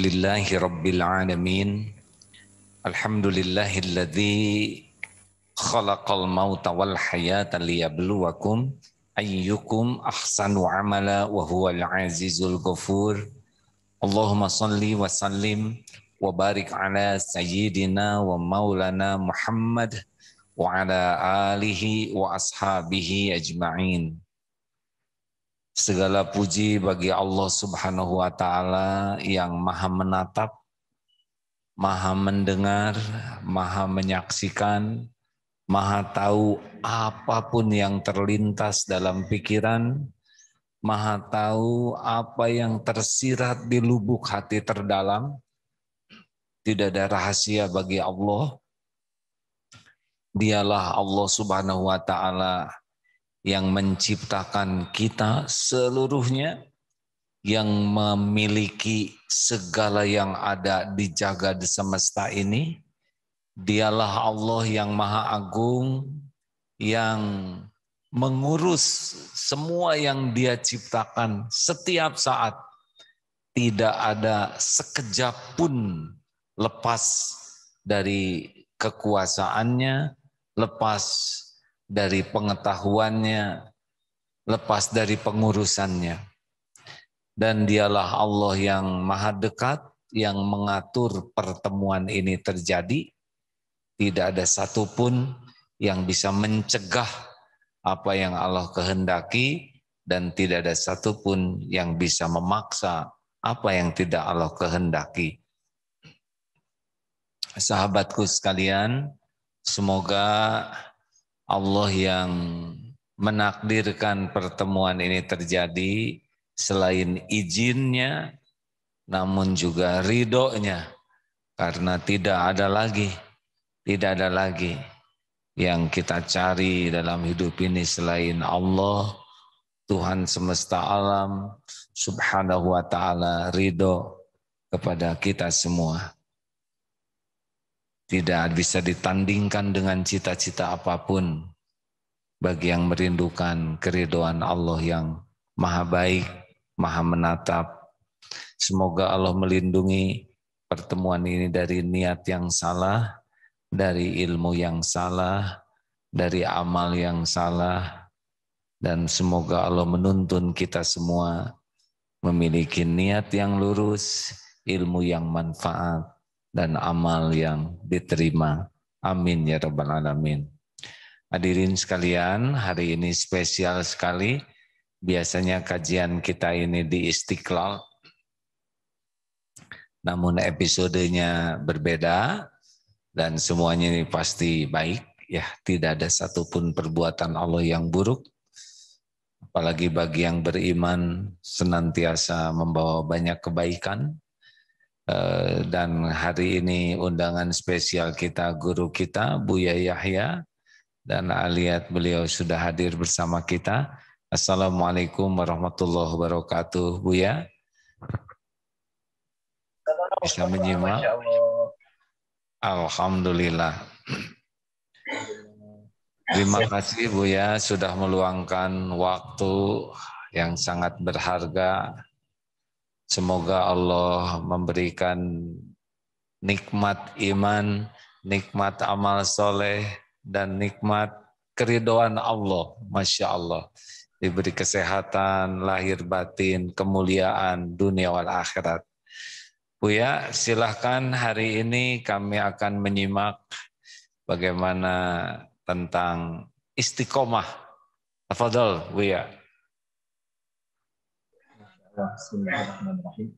Alhamdulillahi Rabbil Alamin. Alhamdulillahilladzi khalaqal mauta wal hayata liyabluwakum ayyukum ahsanu amala wa huwal azizul ghafur. Allahumma salli wa sallim wa barik ala sayyidina wa maulana Muhammad wa ala alihi wa ashabihi ajma'in. Segala puji bagi Allah Subhanahu wa Ta'ala yang Maha menatap, Maha mendengar, Maha menyaksikan, Maha tahu apapun yang terlintas dalam pikiran, Maha tahu apa yang tersirat di lubuk hati terdalam. Tidak ada rahasia bagi Allah. Dialah Allah Subhanahu wa Ta'ala yang menciptakan kita seluruhnya, yang memiliki segala yang ada di jagat semesta ini. Dialah Allah yang Maha Agung, yang mengurus semua yang Dia ciptakan setiap saat. Tidak ada sekejap pun lepas dari kekuasaannya, lepas dari pengetahuannya, lepas dari pengurusannya. Dan dialah Allah yang Maha dekat, yang mengatur pertemuan ini terjadi. Tidak ada satupun yang bisa mencegah apa yang Allah kehendaki, dan tidak ada satupun yang bisa memaksa apa yang tidak Allah kehendaki. Sahabatku sekalian, semoga Allah yang menakdirkan pertemuan ini terjadi selain izinnya, namun juga ridhonya, karena tidak ada lagi yang kita cari dalam hidup ini selain Allah, Tuhan semesta alam, Subhanahu wa Ta'ala ridho kepada kita semua. Tidak bisa ditandingkan dengan cita-cita apapun bagi yang merindukan keridhaan Allah yang Maha baik, Maha menatap. Semoga Allah melindungi pertemuan ini dari niat yang salah, dari ilmu yang salah, dari amal yang salah, dan semoga Allah menuntun kita semua memiliki niat yang lurus, ilmu yang manfaat, dan amal yang diterima. Amin ya rabbal alamin. Hadirin sekalian, hari ini spesial sekali. Biasanya kajian kita ini di Istiqlal, namun episodenya berbeda, dan semuanya ini pasti baik. Ya, tidak ada satupun perbuatan Allah yang buruk. Apalagi bagi yang beriman senantiasa membawa banyak kebaikan. Dan hari ini undangan spesial kita, guru kita Buya Yahya, dan lihat beliau sudah hadir bersama kita. Assalamualaikum warahmatullahi wabarakatuh. Buya, bisa menyimak? Alhamdulillah. Terima kasih Buya sudah meluangkan waktu yang sangat berharga. Semoga Allah memberikan nikmat iman, nikmat amal soleh, dan nikmat keridhaan Allah. Masya Allah. Diberi kesehatan, lahir batin, kemuliaan dunia wal akhirat. Buya, silahkan hari ini kami akan menyimak bagaimana tentang istiqomah. Tafadhol, Buya. Bismillahirrahmanirrahim.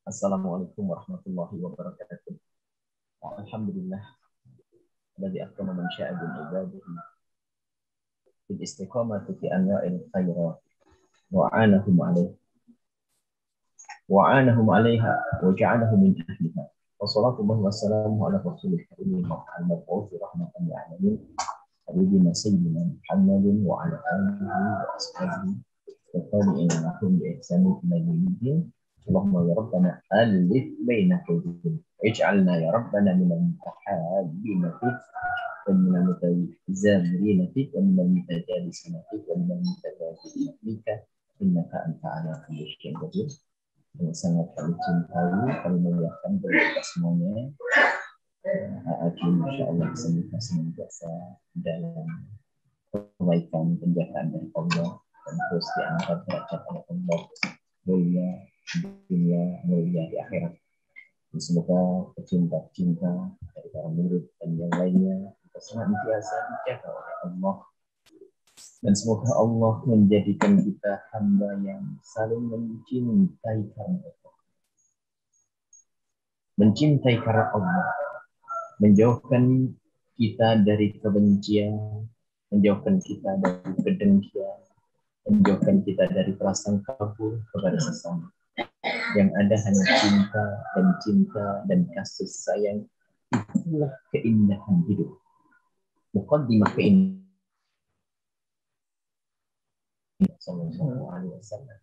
Assalamualaikum warahmatullahi wabarakatuh. Alhamdulillah, alladzi akrama man syaa min ibadihi bil istiqamati fi anwa'il khairat wa 'anahum 'alaiha wa ja'alahum min ahliha. Wassalatu wassalamu ala rasulil karim Muhammad rahmatan lil alamin habibina sayyidina Muhammadin wa ala alihi wa ashabihi والتابعين لهم بإحسان إلى يوم الدين. اللهم يا ربنا ألف بين قلوبنا واجعلنا يا ربنا من المتحابين فيك ومن المتزامرين فيك ومن المتجالسين فيك ومن المتجاهلين فيك إنك أنت على كل شيء قدير. yang sangat kami cintai, kami muliakan bagi kita semuanya. Akhirnya insya Allah senantiasa dalam kebaikan penjagaan dari Allah dan terus diangkat derajat oleh Allah, mulia di dunia, mulia di akhirat. Dan semoga pecinta-cinta dari para murid dan yang lainnya kita senantiasa dijaga oleh Allah. Dan semoga Allah menjadikan kita hamba yang saling mencintai karena Allah. Mencintai karena Allah. Menjauhkan kita dari kebencian, menjauhkan kita dari kedengkian, menjauhkan kita dari prasangka buruk kepada sesama. Yang ada hanya cinta dan kasih sayang. Itulah keindahan hidup. Muqaddimah keindahan Sallallahu Alaihi Wasallam.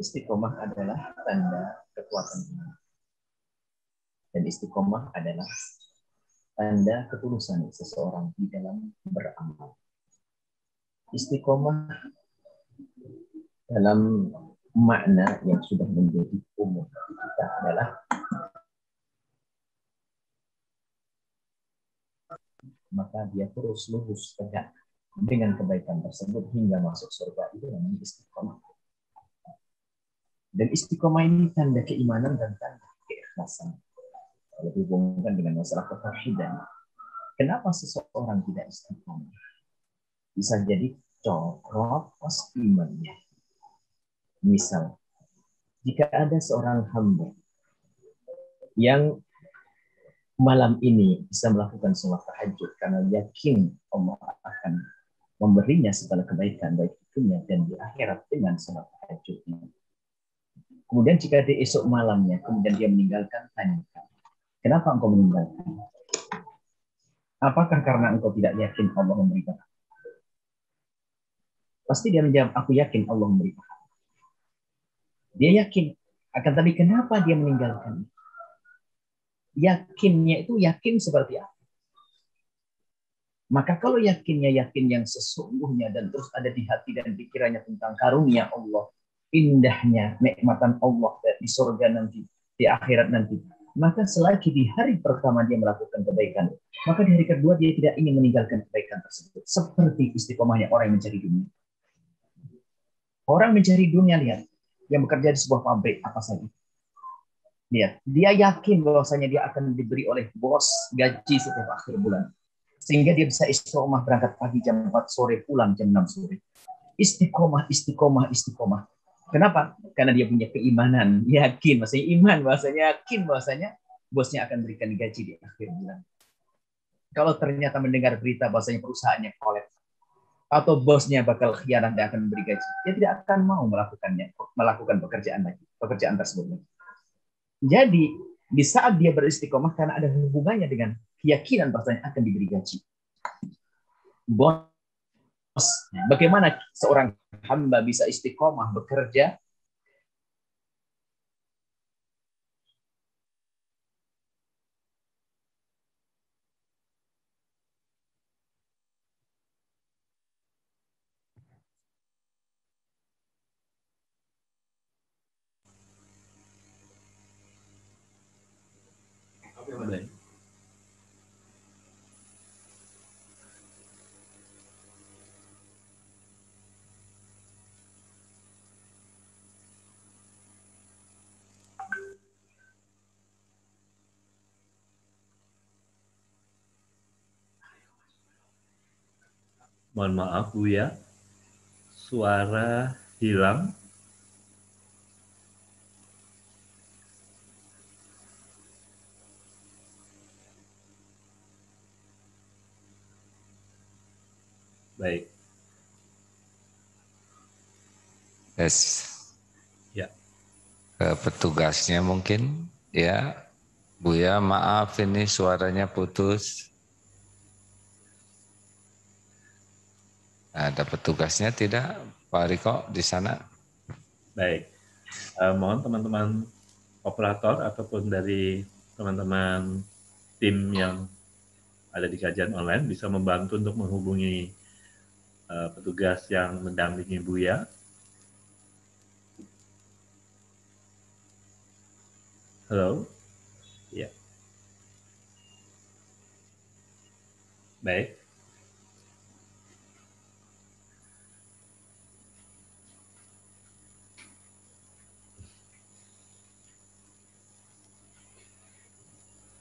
Istiqomah adalah tanda kekuatan iman. Dan istiqomah adalah tanda ketulusan seseorang di dalam beramal. Istiqomah dalam makna yang sudah menjadi umum kita adalah maka dia terus lurus tegak dengan kebaikan tersebut hingga masuk surga. Itu namanya istiqomah. Dan istiqomah ini tanda keimanan dan tanda keikhlasan. Kalau dihubungkan dengan masalah ketauhidan, kenapa seseorang tidak istiqomah? Bisa jadi copros imannya. Misal, jika ada seorang hamba yang malam ini bisa melakukan sholat tahajud karena yakin Allah akan memberinya segala kebaikan baik di dunia dan di akhirat dengan sholat tahajudnya. Kemudian jika di esok malamnya kemudian dia meninggalkan, tanyakan, kenapa engkau meninggalkan? Apakah karena engkau tidak yakin Allah memberi pahala? Pasti dia menjawab, aku yakin Allah memberi pahala. Dia yakin, akan tapi kenapa dia meninggalkan? Yakinnya itu yakin seperti apa? Maka kalau yakinnya yakin yang sesungguhnya dan terus ada di hati dan pikirannya tentang karunia Allah, indahnya nikmatan Allah di surga nanti, di akhirat nanti, maka selagi di hari pertama dia melakukan kebaikan, maka di hari kedua dia tidak ingin meninggalkan kebaikan tersebut. Seperti istiqomahnya orang yang mencari dunia. Orang mencari dunia, lihat, yang bekerja di sebuah pabrik apa saja. Lihat, dia yakin bahwasanya dia akan diberi oleh bos gaji setiap akhir bulan. Sehingga dia bisa istiqomah berangkat pagi jam 4 sore, pulang jam 6 sore. Istiqomah, istiqomah, istiqomah. Kenapa? Karena dia punya keimanan, yakin, maksudnya iman, bahasanya yakin bahwasanya bosnya akan berikan gaji di akhir bulan. Kalau ternyata mendengar berita bahwasanya perusahaannya kolaps atau bosnya bakal khianat dan akan beri gaji, dia tidak akan mau melakukan pekerjaan tersebut. Jadi di saat dia beristiqomah karena ada hubungannya dengan keyakinan bahwasanya akan diberi gaji. Bos, bagaimana seorang hamba bisa istiqomah bekerja Mohon maaf Buya, suara hilang. Baik. Yes. Ya. Petugasnya mungkin, ya. Buya, maaf ini suaranya putus. Ada petugasnya tidak, Pak Riko di sana? Baik. Mohon teman-teman operator ataupun dari teman-teman tim yang ada di kajian online bisa membantu untuk menghubungi petugas yang mendampingi Buya. Halo? Ya, baik.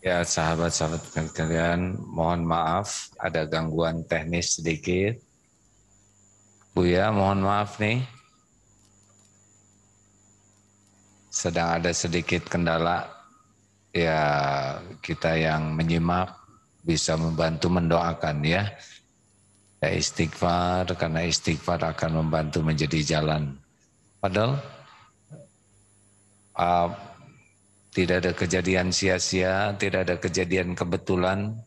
Ya, sahabat-sahabat sekalian, mohon maaf ada gangguan teknis sedikit. Buya, mohon maaf nih. Sedang ada sedikit kendala. Ya, kita yang menyimak bisa membantu mendoakan ya. Ya istighfar, karena istighfar akan membantu menjadi jalan. Padahal tidak ada kejadian sia-sia, tidak ada kejadian kebetulan,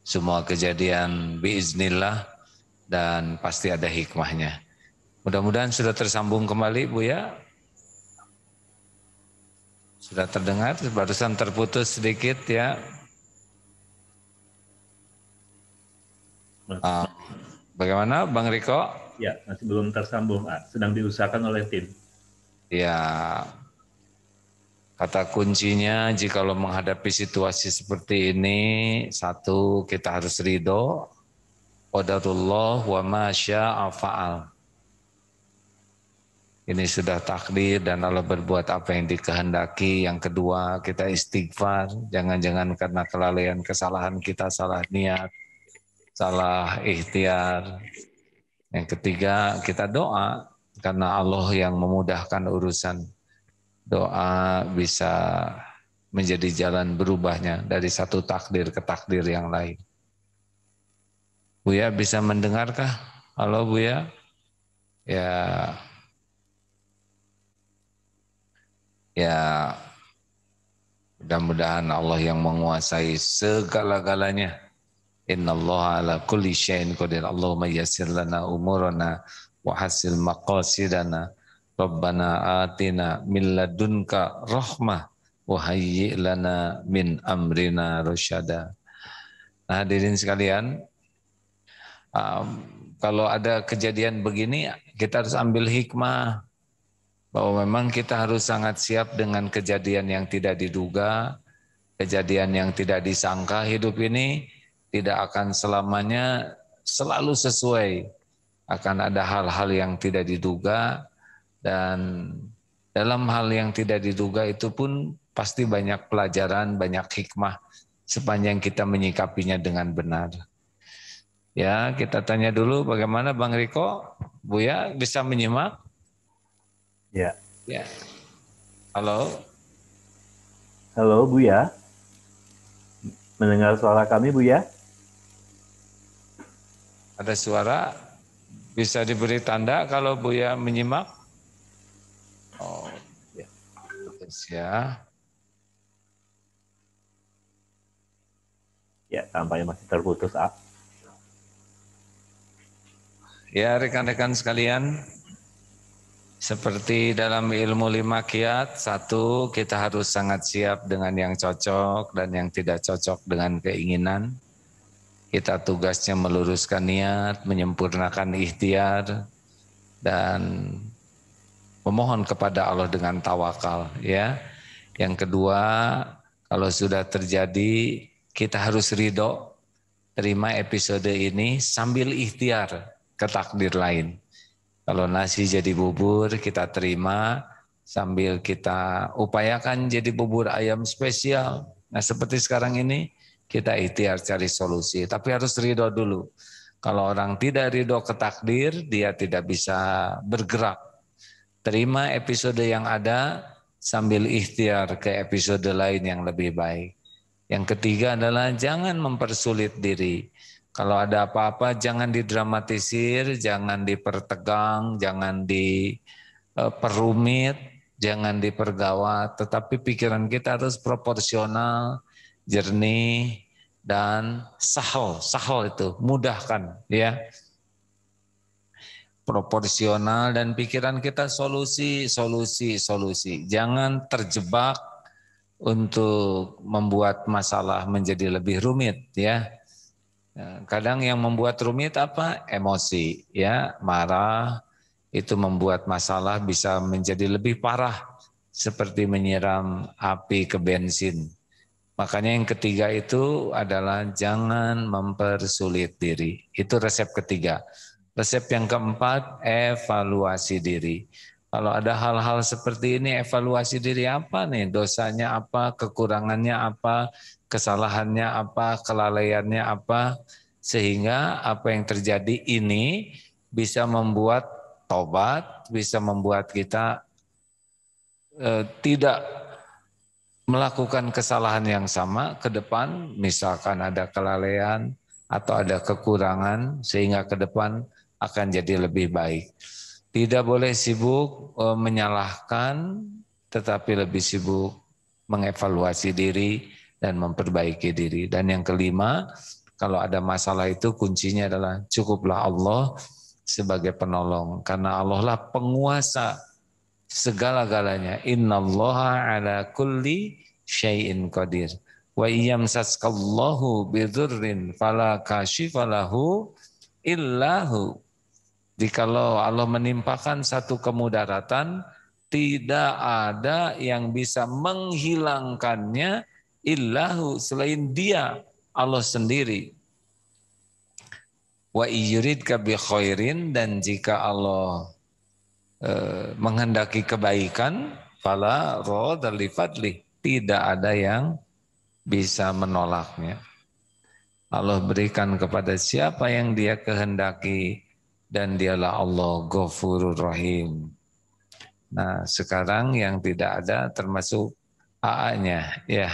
semua kejadian biiznillah dan pasti ada hikmahnya. Mudah-mudahan sudah tersambung kembali Bu ya. Sudah terdengar, barusan terputus sedikit ya. Bagaimana Bang Riko? Ya, masih belum tersambung. Sedang diusahakan oleh tim. Ya, kata kuncinya jikalau menghadapi situasi seperti ini, satu, kita harus ridho, qadarullah wa ma syaa fa'al. Ini sudah takdir dan Allah berbuat apa yang dikehendaki. Yang kedua, kita istighfar, jangan-jangan karena kelalaian kesalahan kita, salah niat, salah ikhtiar. Yang ketiga, kita doa karena Allah yang memudahkan urusan. Doa bisa menjadi jalan berubahnya dari satu takdir ke takdir yang lain. Buya bisa mendengarkah? Halo Buya? Ya, mudah-mudahan Allah yang menguasai segala-galanya. Innallaha ala kulli syai'in qadir. Allahumma yassir lana umurana wa hasil maqasidana. Rabbana atina min ladunka rahmah wa hayyi' lana min amrina rasyada. Nah, hadirin sekalian, kalau ada kejadian begini kita harus ambil hikmah bahwa memang kita harus sangat siap dengan kejadian yang tidak diduga, kejadian yang tidak disangka. Hidup ini tidak akan selamanya selalu sesuai. Akan ada hal-hal yang tidak diduga, dan dalam hal yang tidak diduga itu pun pasti banyak pelajaran, banyak hikmah sepanjang kita menyikapinya dengan benar. Ya, kita tanya dulu bagaimana Bang Riko? Buya bisa menyimak? Ya. Ya. Halo. Halo Buya. Mendengar suara kami Buya? Ada suara? Bisa diberi tanda kalau Buya menyimak? Oh, ya. Terus ya. Ya, tampaknya masih terputus, Ya, rekan-rekan sekalian, seperti dalam ilmu 5 qiyat, satu, kita harus sangat siap dengan yang cocok dan yang tidak cocok dengan keinginan. Kita tugasnya meluruskan niat, menyempurnakan ikhtiar, dan memohon kepada Allah dengan tawakal. Ya. Yang kedua, kalau sudah terjadi, kita harus ridho, terima episode ini sambil ikhtiar ke takdir lain. Kalau nasi jadi bubur, kita terima sambil kita upayakan jadi bubur ayam spesial. Nah seperti sekarang ini, kita ikhtiar cari solusi. Tapi harus ridho dulu. Kalau orang tidak ridho ke takdir, dia tidak bisa bergerak. Terima episode yang ada sambil ikhtiar ke episode lain yang lebih baik. Yang ketiga adalah jangan mempersulit diri. Kalau ada apa-apa jangan didramatisir, jangan dipertegang, jangan diperumit, jangan dipergawat, tetapi pikiran kita harus proporsional, jernih, dan sahal itu, mudahkan ya. Proporsional dan pikiran kita solusi. Jangan terjebak untuk membuat masalah menjadi lebih rumit ya. Kadang yang membuat rumit apa? Emosi ya, marah itu membuat masalah bisa menjadi lebih parah seperti menyiram api ke bensin. Makanya yang ketiga itu adalah jangan mempersulit diri. Itu resep ketiga. Resep yang keempat, evaluasi diri. Kalau ada hal-hal seperti ini, evaluasi diri apa nih? Dosanya apa, kekurangannya apa, kesalahannya apa, kelalaiannya apa. Sehingga apa yang terjadi ini bisa membuat tobat, bisa membuat kita tidak melakukan kesalahan yang sama ke depan, misalkan ada kelalaian atau ada kekurangan, sehingga ke depan akan jadi lebih baik. Tidak boleh sibuk menyalahkan, tetapi lebih sibuk mengevaluasi diri dan memperbaiki diri. Dan yang kelima, kalau ada masalah itu kuncinya adalah cukuplah Allah sebagai penolong, karena Allah lah penguasa segala-galanya. Innallaha ala kulli syai'in qadir. Wa iyamsaskallahu bidurrin fala kashifalahu illahu. Jikalau Allah menimpakan satu kemudaratan, tidak ada yang bisa menghilangkannya illahu, selain Dia, Allah sendiri. Wa iyuridka bi khairin, dan jika Allah menghendaki kebaikan, fala radha li fadli, tidak ada yang bisa menolaknya. Allah berikan kepada siapa yang Dia kehendaki, dan Dialah Allah Ghafurur Rahim. Nah, sekarang yang tidak ada termasuk AA-nya, ya.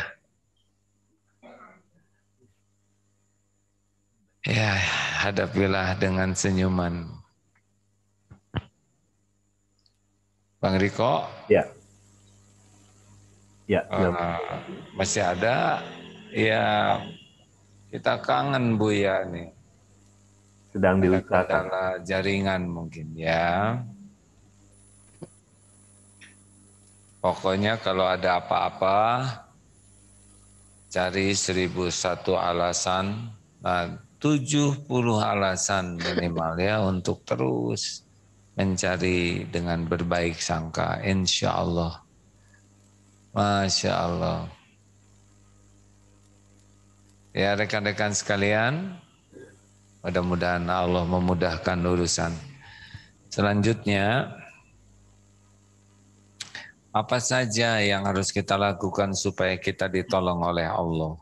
Ya, hadapilah dengan senyuman. Bang Riko? Ya. Ya. Masih ada? Ya, kita kangen Buya nih. Sedang diusahakan. Kendala jaringan mungkin ya. Pokoknya kalau ada apa-apa, cari 1001 alasan, 70 alasan minimal ya untuk terus mencari dengan berbaik sangka, insya Allah. Masya Allah. Ya rekan-rekan sekalian, mudah-mudahan Allah memudahkan urusan. Selanjutnya, apa saja yang harus kita lakukan supaya kita ditolong oleh Allah?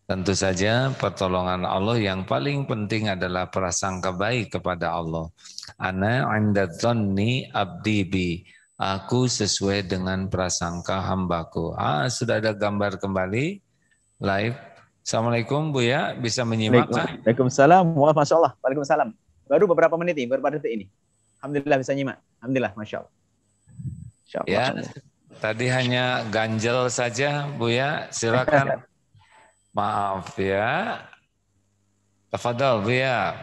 Tentu saja pertolongan Allah yang paling penting adalah prasangka baik kepada Allah. Ana 'inda dzanni abdi bi. Aku sesuai dengan prasangka hambaku. Sudah ada gambar kembali live. Assalamualaikum Buya, bisa menyimak? Waalaikumsalam. Wah, Masya Allah. Waalaikumsalam. Baru beberapa menit ini, beberapa detik ini. Alhamdulillah bisa nyimak. Alhamdulillah, Masya Allah. Masya Allah. Ya, tadi hanya ganjel saja Buya, silakan. Maaf ya. Tafadhol Buya.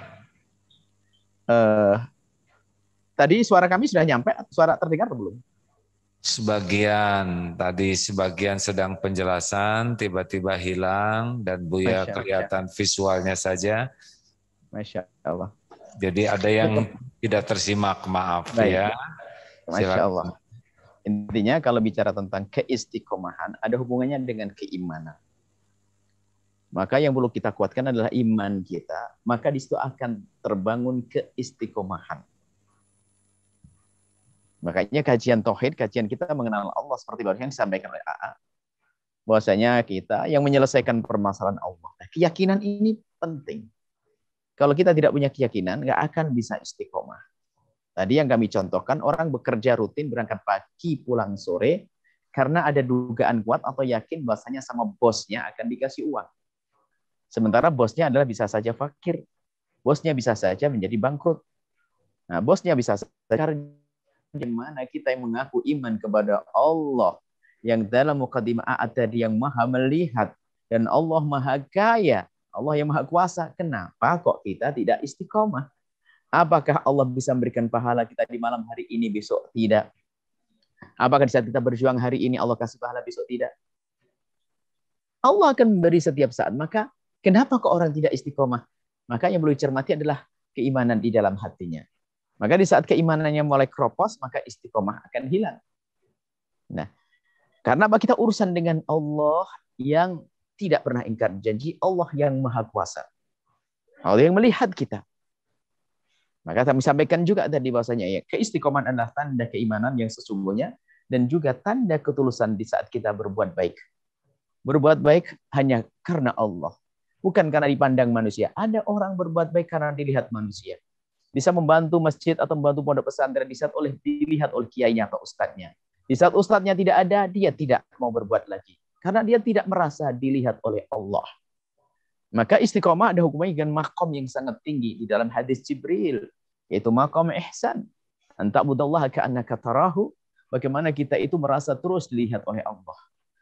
Tadi suara kami sudah nyampe atau suara terdengar atau belum? Sebagian, tadi sebagian sedang penjelasan, tiba-tiba hilang dan Buya kelihatan visualnya saja. Masya Allah. Jadi ada yang tidak tersimak, maaf. Baik. Ya. Masya Allah. Intinya kalau bicara tentang keistiqomahan, ada hubungannya dengan keimanan. Maka yang perlu kita kuatkan adalah iman kita. Maka di situ akan terbangun keistiqomahan. Makanya kajian tauhid, kajian kita mengenal Allah seperti yang disampaikan oleh AA. Bahwasanya kita yang menyelesaikan permasalahan Allah. Nah, keyakinan ini penting. Kalau kita tidak punya keyakinan, nggak akan bisa istiqomah. Tadi yang kami contohkan, orang bekerja rutin, berangkat pagi, pulang sore, karena ada dugaan kuat atau yakin bahwasanya sama bosnya akan dikasih uang. Sementara bosnya adalah bisa saja fakir. Bosnya bisa saja menjadi bangkrut. Nah, bosnya bisa saja di mana kita yang mengaku iman kepada Allah yang dalam muqaddimah tadi yang maha melihat dan Allah maha kaya, Allah yang maha kuasa. Kenapa kok kita tidak istiqomah? Apakah Allah bisa memberikan pahala kita di malam hari ini, besok tidak? Apakah di saat kita berjuang hari ini Allah kasih pahala, besok tidak? Allah akan memberi setiap saat. Maka kenapa kok orang tidak istiqomah? Maka yang perlu dicermati adalah keimanan di dalam hatinya. Maka di saat keimanannya mulai keropos, maka istiqomah akan hilang. Nah, Karena apa? Kita urusan dengan Allah yang tidak pernah ingkar janji, Allah yang maha kuasa. Allah yang melihat kita. Maka kami sampaikan juga tadi bahwasanya ya, keistiqomahan adalah tanda keimanan yang sesungguhnya dan juga tanda ketulusan di saat kita berbuat baik. Berbuat baik hanya karena Allah, bukan karena dipandang manusia. Ada orang berbuat baik karena dilihat manusia. Bisa membantu masjid atau membantu pondok pesantren dilihat oleh kiainya atau ustadznya. Di saat ustadznya tidak ada, dia tidak mau berbuat lagi. Karena dia tidak merasa dilihat oleh Allah. Maka istiqomah ada hubungannya dengan makom yang sangat tinggi di dalam hadis Jibril, yaitu makom ihsan. Anta'budallaha ka'annaka tarahu. Bagaimana kita itu merasa terus dilihat oleh Allah.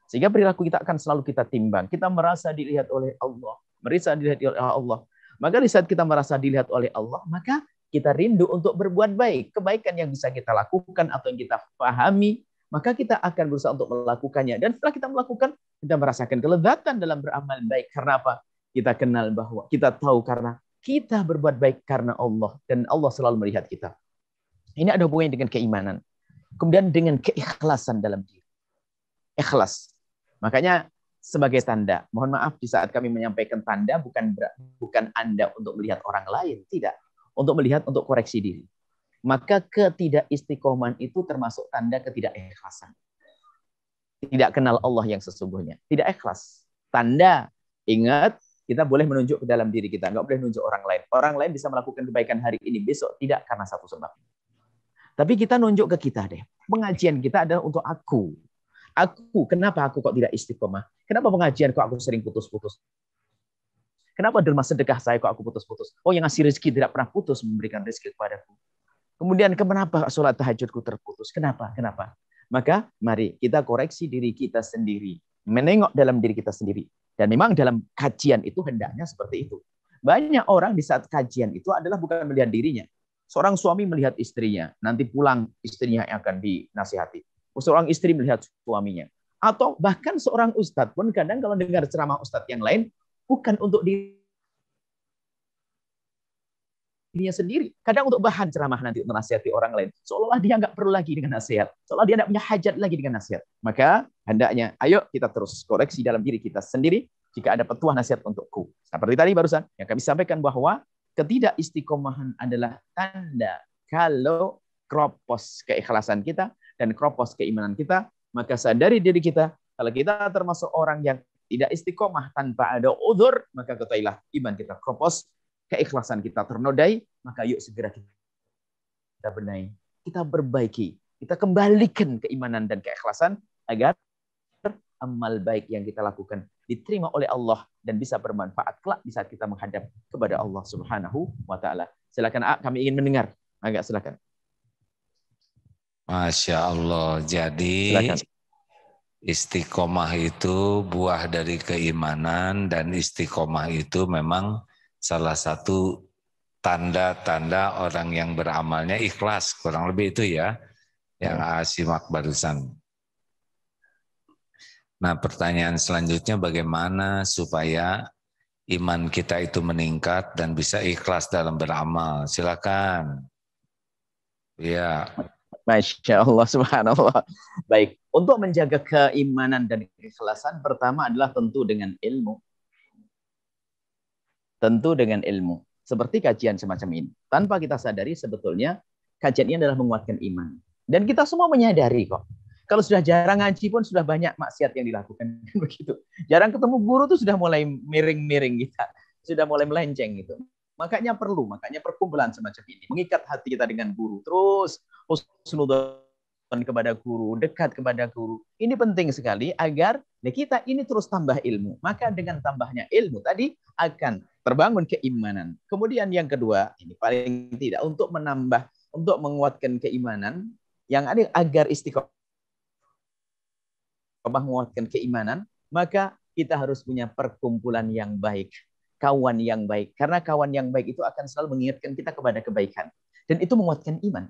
Sehingga perilaku kita akan selalu kita timbang. Kita merasa dilihat oleh Allah. Merasa dilihat oleh Allah. Maka di saat kita merasa dilihat oleh Allah, maka kita rindu untuk berbuat baik. Kebaikan yang bisa kita lakukan atau yang kita pahami, maka kita akan berusaha untuk melakukannya. Dan setelah kita melakukan, kita merasakan kelezatan dalam beramal baik. Karena apa? Kita kenal bahwa kita tahu karena kita berbuat baik karena Allah. Dan Allah selalu melihat kita. Ini ada hubungannya dengan keimanan. Kemudian dengan keikhlasan dalam diri. Ikhlas. Makanya sebagai tanda, mohon maaf di saat kami menyampaikan tanda bukan Anda untuk melihat orang lain. Tidak. Untuk melihat, untuk koreksi diri. Maka ketidakistiqomahan itu termasuk tanda ketidakikhlasan. Tidak kenal Allah yang sesungguhnya. Tidak ikhlas. Tanda, ingat, kita boleh menunjuk ke dalam diri kita. Nggak boleh menunjuk orang lain. Orang lain bisa melakukan kebaikan hari ini, besok tidak karena satu sebab. Tapi kita nunjuk ke kita deh. Pengajian kita adalah untuk aku. Kenapa aku kok tidak istiqomah? Kenapa pengajian kok aku sering putus-putus? Kenapa derma sedekah saya kok aku putus-putus? Oh, yang ngasih rezeki tidak pernah putus memberikan rezeki kepadaku. Kemudian kenapa sholat tahajudku terputus? Kenapa? Maka mari kita koreksi diri kita sendiri. Menengok dalam diri kita sendiri. Dan memang dalam kajian itu hendaknya seperti itu. Banyak orang di saat kajian itu adalah bukan melihat dirinya. Seorang suami melihat istrinya. Nanti pulang istrinya yang akan dinasihati. Seorang istri melihat suaminya. Atau bahkan seorang ustadz pun kadang kalau dengar ceramah ustadz yang lain, bukan untuk dirinya sendiri. Kadang untuk bahan ceramah nanti menasihati orang lain. Seolah-olah dia nggak perlu lagi dengan nasihat. Seolah dia nggak punya hajat lagi dengan nasihat. Maka hendaknya, ayo kita terus koreksi dalam diri kita sendiri jika ada petuah nasihat untukku. Seperti tadi barusan yang kami sampaikan bahwa ketidakistiqomahan adalah tanda kalau kropos keikhlasan kita dan kropos keimanan kita, maka sadari diri kita, kalau kita termasuk orang yang tidak istiqomah tanpa ada udzur, maka ketahuilah iman kita kropos, keikhlasan kita ternodai, maka yuk segera kita benahi, kita perbaiki, kita kembalikan keimanan dan keikhlasan agar amal baik yang kita lakukan diterima oleh Allah dan bisa bermanfaat kelak di saat kita menghadap kepada Allah Subhanahu wa taala. Silakan kami ingin mendengar. Agak silakan. Masya Allah. Jadi silakan. Istiqomah itu buah dari keimanan dan istiqomah itu memang salah satu tanda-tanda orang yang beramalnya ikhlas. Kurang lebih itu ya yang simak barusan. Nah, pertanyaan selanjutnya bagaimana supaya iman kita itu meningkat dan bisa ikhlas dalam beramal? Silakan. Ya. Masya Allah, subhanallah. Baik, untuk menjaga keimanan dan keikhlasan, pertama adalah tentu dengan ilmu. Tentu dengan ilmu. Seperti kajian semacam ini. Tanpa kita sadari sebetulnya kajian ini adalah menguatkan iman. Dan kita semua menyadari kok. Kalau sudah jarang ngaji pun sudah banyak maksiat yang dilakukan. Begitu. Jarang ketemu guru tuh sudah mulai miring-miring kita. Sudah mulai melenceng gitu. Makanya perkumpulan semacam ini. Mengikat hati kita dengan guru. Terus husnudzon kepada guru, dekat kepada guru. Ini penting sekali agar kita ini terus tambah ilmu. Maka dengan tambahnya ilmu tadi akan terbangun keimanan. Kemudian yang kedua, ini paling tidak untuk menambah, untuk menguatkan keimanan, yang ada agar istiqomah menguatkan keimanan, maka kita harus punya perkumpulan yang baik. Kawan yang baik. Karena kawan yang baik itu akan selalu mengingatkan kita kepada kebaikan. Dan itu menguatkan iman.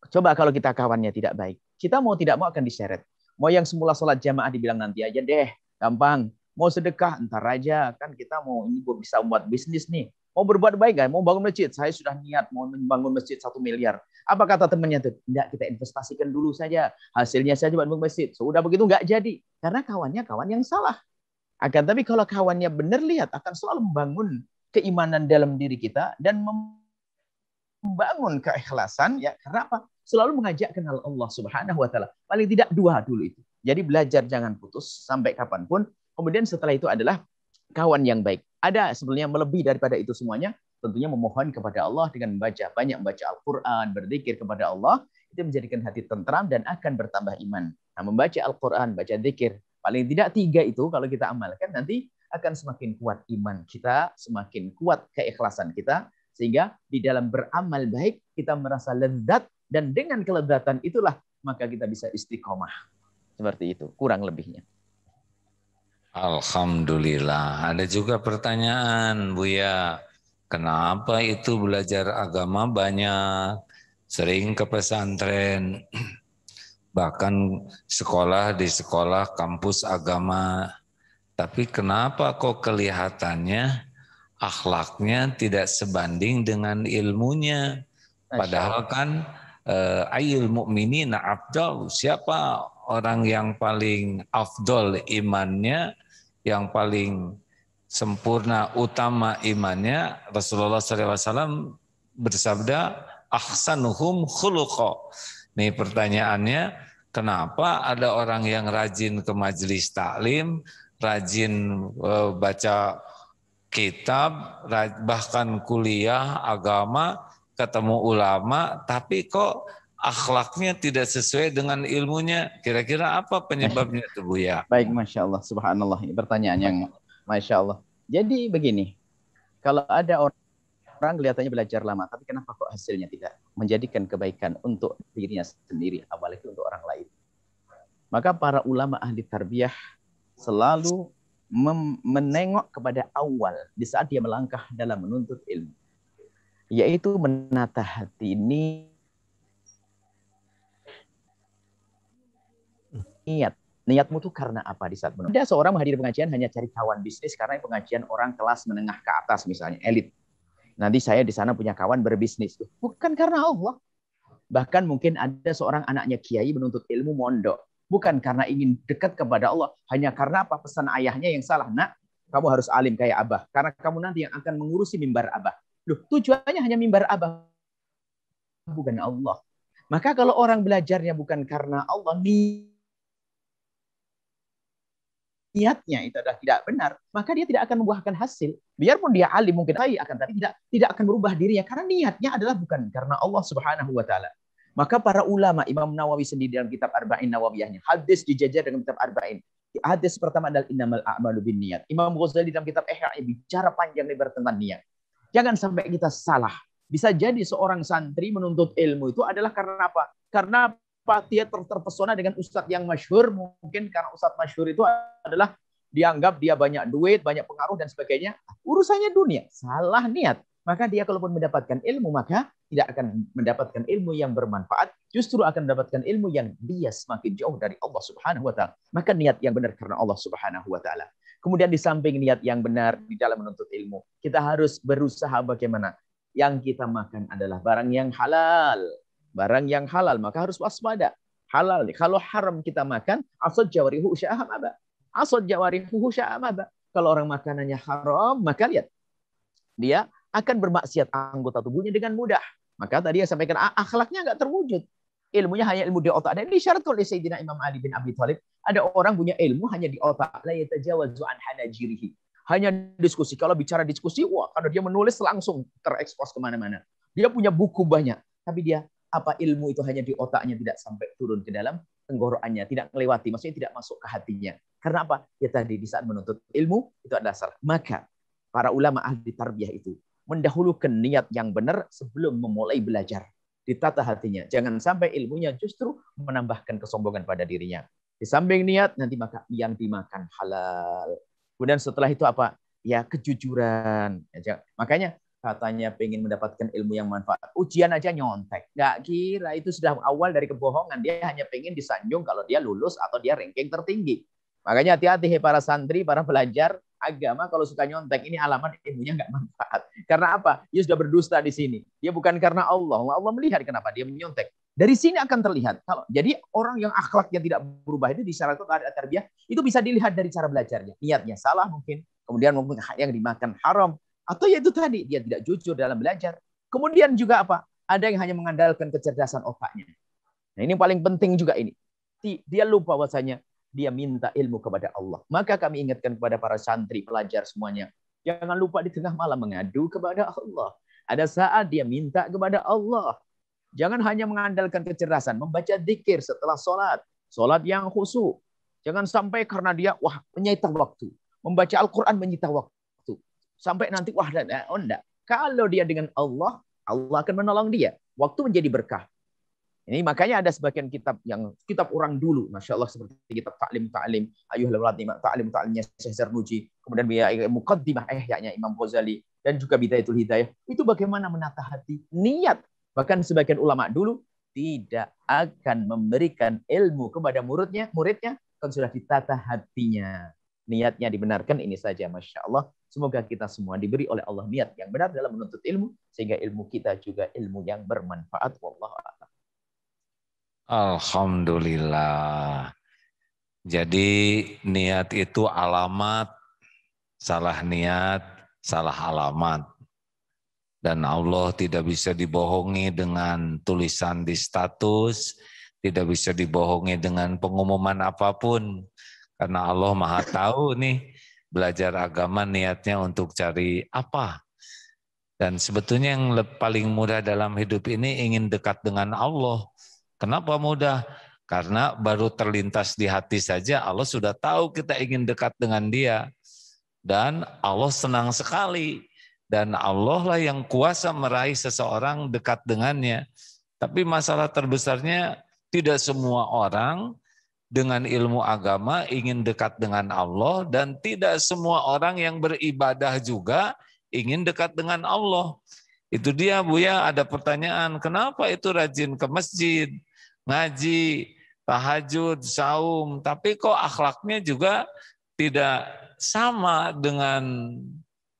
Coba kalau kita kawannya tidak baik. Kita mau tidak mau akan diseret. Mau yang semula sholat jamaah dibilang nanti aja deh. Gampang. mau sedekah, entar aja. Kan kita mau ini bisa buat bisnis nih. Mau berbuat baik kan? Mau bangun masjid. Saya sudah niat mau membangun masjid 1 miliar. Apa kata temannya tuh? Enggak, kita investasikan dulu saja. Hasilnya saja bangun masjid. Sudah begitu enggak jadi. Karena kawannya kawan yang salah. Akan tapi kalau kawannya benar, lihat, akan selalu membangun keimanan dalam diri kita dan membangun keikhlasan. Ya, karena apa? Selalu mengajak kenal Allah Subhanahu wa taala. Paling tidak 2 dulu itu. Jadi belajar jangan putus sampai kapanpun. Kemudian setelah itu adalah kawan yang baik. Ada sebenarnya melebihi daripada itu semuanya. Tentunya memohon kepada Allah dengan banyak membaca Al-Quran, berzikir kepada Allah. Itu menjadikan hati tentram dan akan bertambah iman. Nah, membaca Al-Quran, baca zikir. Paling tidak 3 itu kalau kita amalkan nanti akan semakin kuat iman kita, semakin kuat keikhlasan kita. Sehingga di dalam beramal baik kita merasa lezat. Dan dengan kelezatan itulah maka kita bisa istiqomah. Seperti itu, kurang lebihnya. Alhamdulillah. Ada juga pertanyaan, Buya. Kenapa itu belajar agama banyak, sering ke pesantren, bahkan sekolah di sekolah kampus agama. Tapi kenapa kok kelihatannya akhlaknya tidak sebanding dengan ilmunya? Padahal kan ayyul mu'minina afdal, siapa orang yang paling afdol imannya, yang paling sempurna utama imannya? Rasulullah SAW bersabda ahsanuhum khuluqa. Nih pertanyaannya, kenapa ada orang yang rajin ke majelis taklim, rajin baca kitab, bahkan kuliah agama, ketemu ulama, tapi kok akhlaknya tidak sesuai dengan ilmunya? Kira-kira apa penyebabnya itu, Buya? Baik, Masya Allah, subhanallah. Ini pertanyaan yang Masya Allah. Jadi begini, kalau ada orang kelihatannya belajar lama, tapi kenapa kok hasilnya tidak menjadikan kebaikan untuk dirinya sendiri, apalagi untuk orang lain? Maka para ulama ahli tarbiyah selalu menengok kepada awal di saat dia melangkah dalam menuntut ilmu, yaitu menata hati ini niatmu tuh karena apa di saat menuntut. Ada seorang menghadiri pengajian hanya cari kawan bisnis karena pengajian orang kelas menengah ke atas misalnya, elit. Nanti saya di sana punya kawan berbisnis. Bukan karena Allah. Bahkan mungkin ada seorang anaknya kiai menuntut ilmu mondok. Bukan karena ingin dekat kepada Allah. Hanya karena apa? Pesan ayahnya yang salah. Nak, kamu harus alim kayak abah. Karena kamu nanti yang akan mengurusi mimbar abah. Loh, tujuannya hanya mimbar abah. Bukan Allah. Maka kalau orang belajarnya bukan karena Allah, niatnya itu adalah tidak benar, maka dia tidak akan membuahkan hasil. Biarpun dia alim mungkin akan, tapi tidak akan merubah dirinya karena niatnya adalah bukan karena Allah Subhanahu wa taala. Maka para ulama, Imam Nawawi sendiri dalam kitab Arba'in Nawawiyahnya, hadis dijajar dengan kitab Arba'in. Hadis pertama adalah innamal a'malu binniyat. Imam Ghazali dalam kitab Ihya bicara panjang lebar tentang niat. Jangan sampai kita salah. Bisa jadi seorang santri menuntut ilmu itu adalah karena apa? Karena dia terpesona dengan ustadz yang masyhur, mungkin karena ustadz masyhur itu adalah dianggap dia banyak duit, banyak pengaruh dan sebagainya. Urusannya dunia, salah niat. Maka dia kalaupun mendapatkan ilmu, maka tidak akan mendapatkan ilmu yang bermanfaat, justru akan mendapatkan ilmu yang dia semakin jauh dari Allah Subhanahu wa taala. Maka niat yang benar karena Allah Subhanahu wa taala. Kemudian di samping niat yang benar di dalam menuntut ilmu, kita harus berusaha bagaimana yang kita makan adalah barang yang halal. Barang yang halal, maka harus waspada. Halal. Kalau haram kita makan, asad jawarihu sya'amaba. Asad jawarihu sya'amaba. Kalau orang makanannya haram, maka lihat. Dia akan bermaksiat anggota tubuhnya dengan mudah. Maka tadi saya sampaikan, akhlaknya nggak terwujud. Ilmunya hanya ilmu di otak. Dan ini syarat oleh Sayyidina Imam Ali bin Abi Thalib. Ada orang punya ilmu hanya di otak. La yatajawazu an hanajirihi. Hanya diskusi. Kalau bicara diskusi, wah, kalau dia menulis langsung terekspos kemana-mana. Dia punya buku banyak. Tapi dia ilmu itu hanya di otaknya, tidak sampai turun ke dalam tenggorokannya, tidak melewati, maksudnya tidak masuk ke hatinya. Karena apa? Ya tadi di saat menuntut ilmu itu adalah salah. Maka para ulama ahli tarbiyah itu mendahulukan niat yang benar sebelum memulai belajar. Ditata hatinya. Jangan sampai ilmunya justru menambahkan kesombongan pada dirinya. Di samping niat, nanti maka yang dimakan halal. Kemudian setelah itu apa? Ya kejujuran. Makanya katanya pengen mendapatkan ilmu yang manfaat. Ujian aja nyontek. Nggak kira itu sudah awal dari kebohongan. Dia hanya pengen disanjung kalau dia lulus atau dia ranking tertinggi. Makanya hati-hati para santri, para pelajar agama kalau suka nyontek, ini alamat ilmunya nggak manfaat. Karena apa? Dia sudah berdusta di sini. Dia bukan karena Allah. Allah melihat kenapa dia menyontek. Dari sini akan terlihat. Jadi orang yang akhlaknya tidak berubah itu disyaratkan ada tarbiyah, itu bisa dilihat dari cara belajarnya. Niatnya salah mungkin, kemudian mungkin yang dimakan haram, atau ya itu tadi dia tidak jujur dalam belajar. Kemudian juga apa? Ada yang hanya mengandalkan kecerdasan otaknya. Nah, ini paling penting juga ini. Dia lupa bahwasanya dia minta ilmu kepada Allah. Maka kami ingatkan kepada para santri, pelajar semuanya, jangan lupa di tengah malam mengadu kepada Allah. Ada saat dia minta kepada Allah. Jangan hanya mengandalkan kecerdasan, membaca zikir setelah sholat, sholat yang khusyuk. Jangan sampai karena dia menyita waktu, membaca Al-Quran menyita waktu, sampai nanti enggak. Kalau dia dengan Allah, Allah akan menolong dia. Waktu menjadi berkah. Ini makanya ada sebagian kitab orang dulu, masya Allah, seperti kitab Ta'lim, Ayyuhal Walad Ta'limnya Syekh Zarnuji, kemudian Muqaddimah Ihya'nya Imam Ghazali, dan juga Bidayatul Hidayah. Itu bagaimana menata hati, niat. Bahkan sebagian ulama dulu tidak akan memberikan ilmu kepada muridnya kan sudah ditata hatinya. Niatnya dibenarkan, ini saja, masya Allah. Semoga kita semua diberi oleh Allah niat yang benar dalam menuntut ilmu, sehingga ilmu kita juga ilmu yang bermanfaat. Wallahu a'lam. Alhamdulillah. Jadi niat itu alamat, salah niat, salah alamat. Dan Allah tidak bisa dibohongi dengan tulisan di status, tidak bisa dibohongi dengan pengumuman apapun. Karena Allah Maha tahu nih, belajar agama niatnya untuk cari apa. Dan sebetulnya yang paling mudah dalam hidup ini ingin dekat dengan Allah. Kenapa mudah? Karena baru terlintas di hati saja Allah sudah tahu kita ingin dekat dengan Dia. Dan Allah senang sekali. Dan Allah lah yang kuasa meraih seseorang dekat dengannya. Tapi masalah terbesarnya tidak semua orang dengan ilmu agama ingin dekat dengan Allah, dan tidak semua orang yang beribadah juga ingin dekat dengan Allah. Itu dia, Buya, ada pertanyaan, kenapa itu rajin ke masjid, ngaji, tahajud, saum, tapi kok akhlaknya juga tidak sama dengan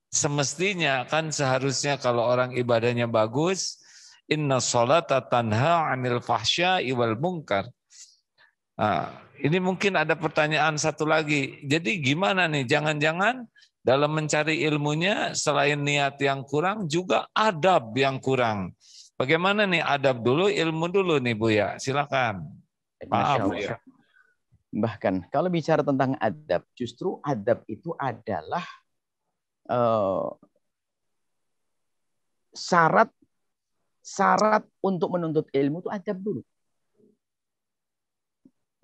semestinya? Kan seharusnya kalau orang ibadahnya bagus, inna sholata tanha 'anil fahsya'i wal munkar. Nah, ini mungkin ada pertanyaan satu lagi. Jadi gimana nih? Jangan-jangan dalam mencari ilmunya selain niat yang kurang juga adab yang kurang. Bagaimana nih, adab dulu, ilmu dulu nih Buya? Silakan. Maaf ya. Bahkan kalau bicara tentang adab, justru adab itu adalah syarat untuk menuntut ilmu itu adab dulu.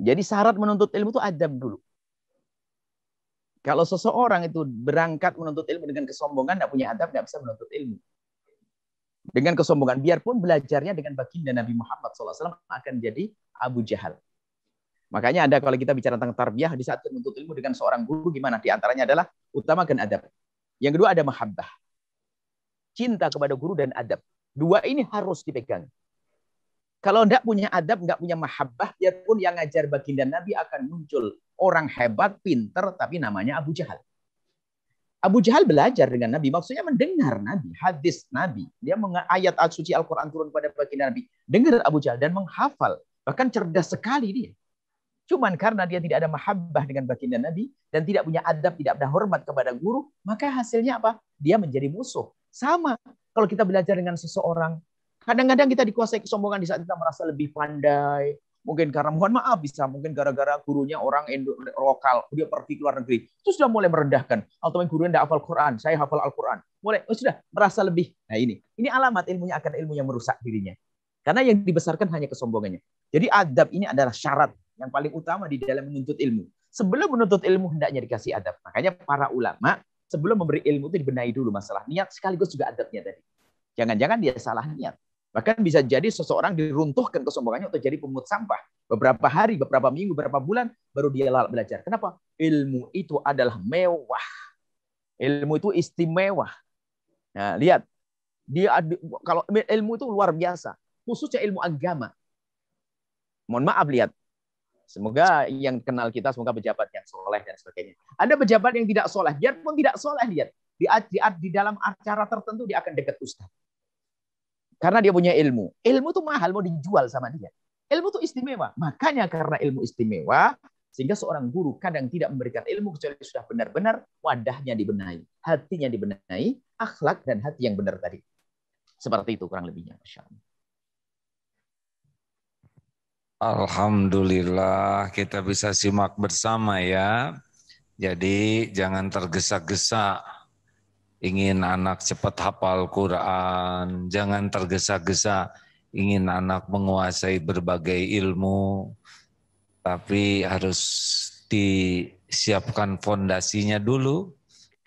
Jadi syarat menuntut ilmu itu adab dulu. Kalau seseorang itu berangkat menuntut ilmu dengan kesombongan, tidak punya adab, tidak bisa menuntut ilmu. Dengan kesombongan, biarpun belajarnya dengan baginda Nabi Muhammad SAW, akan jadi Abu Jahal. Makanya ada, kalau kita bicara tentang tarbiyah, di saat menuntut ilmu dengan seorang guru, gimana? Di antaranya adalah utamakan adab. Yang kedua ada mahabbah. Cinta kepada guru dan adab. Dua ini harus dipegang. Kalau tidak punya adab, nggak punya mahabbah, biarpun yang ngajar baginda Nabi akan muncul orang hebat, pinter, tapi namanya Abu Jahal. Abu Jahal belajar dengan Nabi, maksudnya mendengar Nabi, hadis Nabi. Dia ayat suci Al-Quran turun pada baginda Nabi. Dengar Abu Jahal dan menghafal. Bahkan cerdas sekali dia. Cuman karena dia tidak ada mahabbah dengan baginda Nabi, dan tidak punya adab, tidak ada hormat kepada guru, maka hasilnya apa? Dia menjadi musuh. Sama kalau kita belajar dengan seseorang, kadang-kadang kita dikuasai kesombongan di saat kita merasa lebih pandai. Mungkin karena, mohon maaf, bisa mungkin gara-gara gurunya orang lokal, dia pergi ke luar negeri, itu sudah mulai merendahkan. Atau gurunya tidak hafal Quran, saya hafal Al-Quran. Mulai, sudah merasa lebih. Nah ini alamat ilmunya akan ilmu yang merusak dirinya. Karena yang dibesarkan hanya kesombongannya. Jadi adab ini adalah syarat yang paling utama di dalam menuntut ilmu. Sebelum menuntut ilmu, hendaknya dikasih adab. Makanya para ulama, sebelum memberi ilmu itu dibenahi dulu masalah niat, sekaligus juga adabnya tadi. Jangan-jangan dia salah niat. Bahkan bisa jadi seseorang diruntuhkan kesombongannya untuk jadi pemungut sampah. Beberapa hari, beberapa minggu, beberapa bulan, baru dia belajar. Kenapa? Ilmu itu adalah mewah. Ilmu itu istimewa. Nah, lihat. Kalau ilmu itu luar biasa. Khususnya ilmu agama. Mohon maaf, lihat. Semoga yang kenal kita, semoga pejabat yang soleh dan sebagainya. Ada pejabat yang tidak soleh, biarpun tidak soleh, lihat. Di dalam acara tertentu dia akan dekat ustaz. Karena dia punya ilmu. Ilmu itu mahal, mau dijual sama dia. Ilmu itu istimewa. Makanya karena ilmu istimewa, sehingga seorang guru kadang tidak memberikan ilmu kecuali sudah benar-benar wadahnya dibenahi, hatinya dibenahi, akhlak dan hati yang benar tadi. Seperti itu kurang lebihnya. Masya Allah. Alhamdulillah kita bisa simak bersama ya. Jadi jangan tergesa-gesa ingin anak cepat hafal Quran, jangan tergesa-gesa ingin anak menguasai berbagai ilmu, tapi harus disiapkan fondasinya dulu,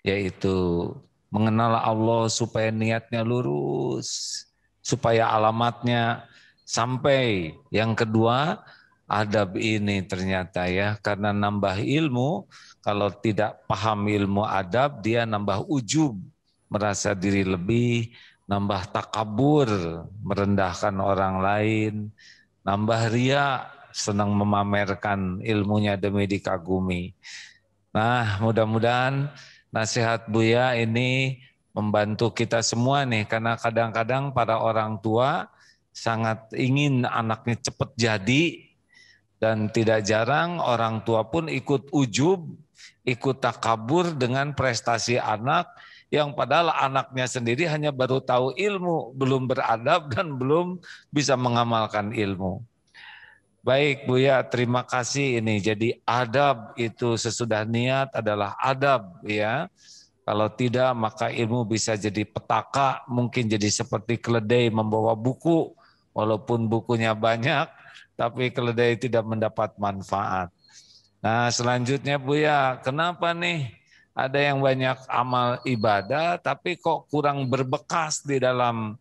yaitu mengenal Allah supaya niatnya lurus, supaya alamatnya sampai. Yang kedua, adab ini ternyata ya, karena nambah ilmu, kalau tidak paham ilmu adab, dia nambah ujub, merasa diri lebih, nambah takabur, merendahkan orang lain, nambah ria, senang memamerkan ilmunya demi dikagumi. Nah, mudah-mudahan nasihat Buya ini membantu kita semua nih, karena kadang-kadang para orang tua sangat ingin anaknya cepat jadi, dan tidak jarang orang tua pun ikut ujub, ikut takabur dengan prestasi anak, yang padahal anaknya sendiri hanya baru tahu ilmu, belum beradab dan belum bisa mengamalkan ilmu. Baik Buya, terima kasih ini. Jadi adab itu sesudah niat adalah adab ya. Kalau tidak maka ilmu bisa jadi petaka, mungkin jadi seperti keledai membawa buku, walaupun bukunya banyak, tapi keledai tidak mendapat manfaat. Nah selanjutnya Buya, kenapa nih ada yang banyak amal ibadah, tapi kok kurang berbekas di dalam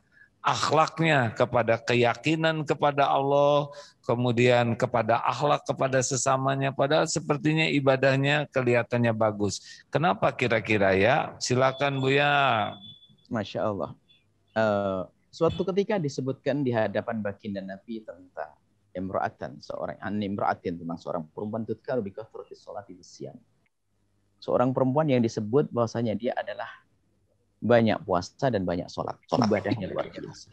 akhlaknya kepada keyakinan kepada Allah, kemudian kepada akhlak kepada sesamanya, padahal sepertinya ibadahnya kelihatannya bagus. Kenapa kira-kira ya? Silakan Buya. Masya Allah. Suatu ketika disebutkan di hadapan baginda Nabi tentang imra'atan, tentang seorang perempuan tutkal bi kathrati sholati wasiyam. Seorang perempuan yang disebut bahwasanya dia adalah banyak puasa dan banyak sholat. Ibadahnya luar biasa.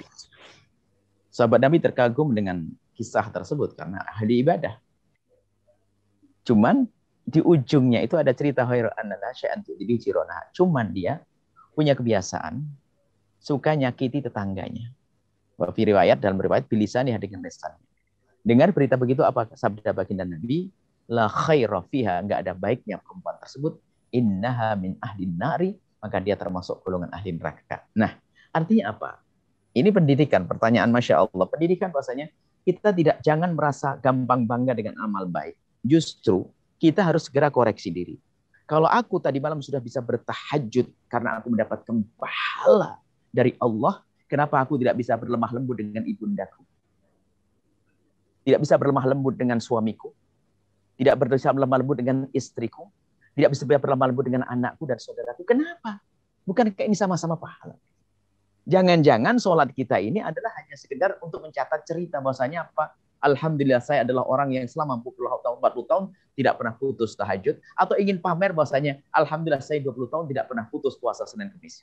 Sahabat Nabi terkagum dengan kisah tersebut karena ahli ibadah. Cuman di ujungnya itu ada cerita khairu annala syai'an tu'dibi jirona. Cuman dia punya kebiasaan suka nyakiti tetangganya. Fi riwayat, dalam riwayat bilisani dengan lisannya. Dengar berita begitu, apa sabda baginda Nabi? La khaira fiha, enggak ada baiknya perempuan tersebut. Innaha min ahlin nari, maka dia termasuk golongan ahli neraka. Nah, artinya apa? Ini pendidikan, pertanyaan Masya Allah. Pendidikan bahasanya kita jangan merasa gampang bangga dengan amal baik. Justru kita harus segera koreksi diri. Kalau aku tadi malam sudah bisa bertahajud karena aku mendapatkan pahala dari Allah, kenapa aku tidak bisa berlemah lembut dengan ibundaku? Tidak bisa berlemah lembut dengan suamiku? Tidak bisa berlemah lembut dengan istriku? Tidak bisa berlemah lembut dengan anakku dan saudaraku? Kenapa? Bukankah ini sama-sama pahala? Jangan-jangan sholat kita ini adalah hanya sekedar untuk mencatat cerita bahwasanya apa? Alhamdulillah saya adalah orang yang selama 40 tahun, 40 tahun tidak pernah putus tahajud, atau ingin pamer bahwasanya alhamdulillah saya 20 tahun tidak pernah putus puasa Senin Kamis.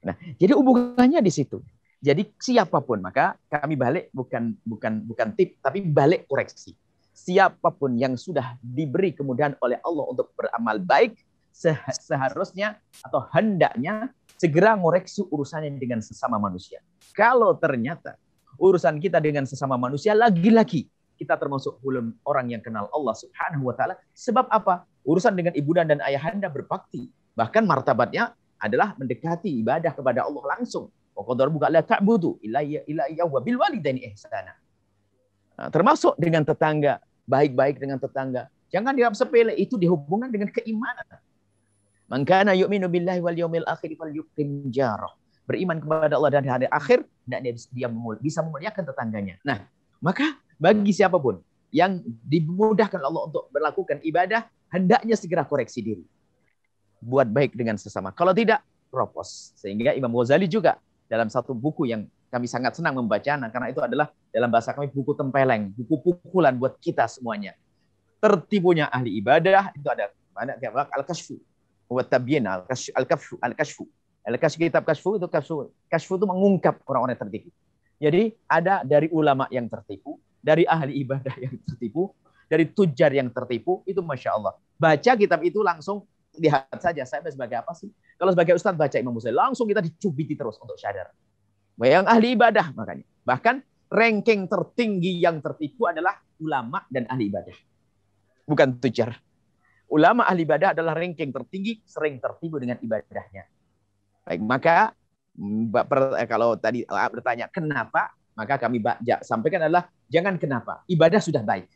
Nah, jadi hubungannya di situ. Jadi siapapun, maka kami balik bukan tip, tapi balik koreksi. Siapapun yang sudah diberi kemudahan oleh Allah untuk beramal baik, seharusnya atau hendaknya segera ngoreksi urusannya dengan sesama manusia. Kalau ternyata urusan kita dengan sesama manusia, lagi-lagi kita termasuk orang yang kenal Allah Subhanahu wa taala. Sebab apa? Urusan dengan ibunda dan ayahanda berbakti. Bahkan martabatnya adalah mendekati ibadah kepada Allah langsung. Wa qad rabbuka la ta'budu illa iyyahu wa bil walidaini ihsana. Termasuk dengan tetangga, baik-baik dengan tetangga. Jangan dianggap sepele, itu dihubungkan dengan keimanan. Man kana yu'minu billahi wal yawmil akhir falyukrim jarah. Beriman kepada Allah dan hari akhir, dan dia bisa memuliakan tetangganya. Nah, maka bagi siapapun yang dimudahkan Allah untuk melakukan ibadah, hendaknya segera koreksi diri. Buat baik dengan sesama. Kalau tidak, propos. Sehingga Imam Ghazali juga dalam satu buku yang kami sangat senang membacanya, karena itu adalah dalam bahasa kami buku tempeleng, buku pukulan buat kita semuanya. tertipunya ahli ibadah itu ada mana al-kashfu wa tabyin al-kashfu al-kashfu kitab kashfu itu mengungkap orang-orang yang tertipu. Jadi ada dari ulama yang tertipu, dari ahli ibadah yang tertipu, dari tujar yang tertipu, itu Masya Allah. Baca kitab itu langsung lihat saja, saya sebagai apa sih? Kalau sebagai ustadz baca Imam Ghazali, langsung kita dicubiti terus untuk sadar. Yang ahli ibadah makanya. Bahkan ranking tertinggi yang tertipu adalah ulama dan ahli ibadah. Bukan tujar. Ulama ahli ibadah adalah ranking tertinggi, sering tertipu dengan ibadahnya. Baik, maka kalau tadi bertanya kenapa, maka kami sampaikan adalah jangan kenapa. Ibadah sudah baik.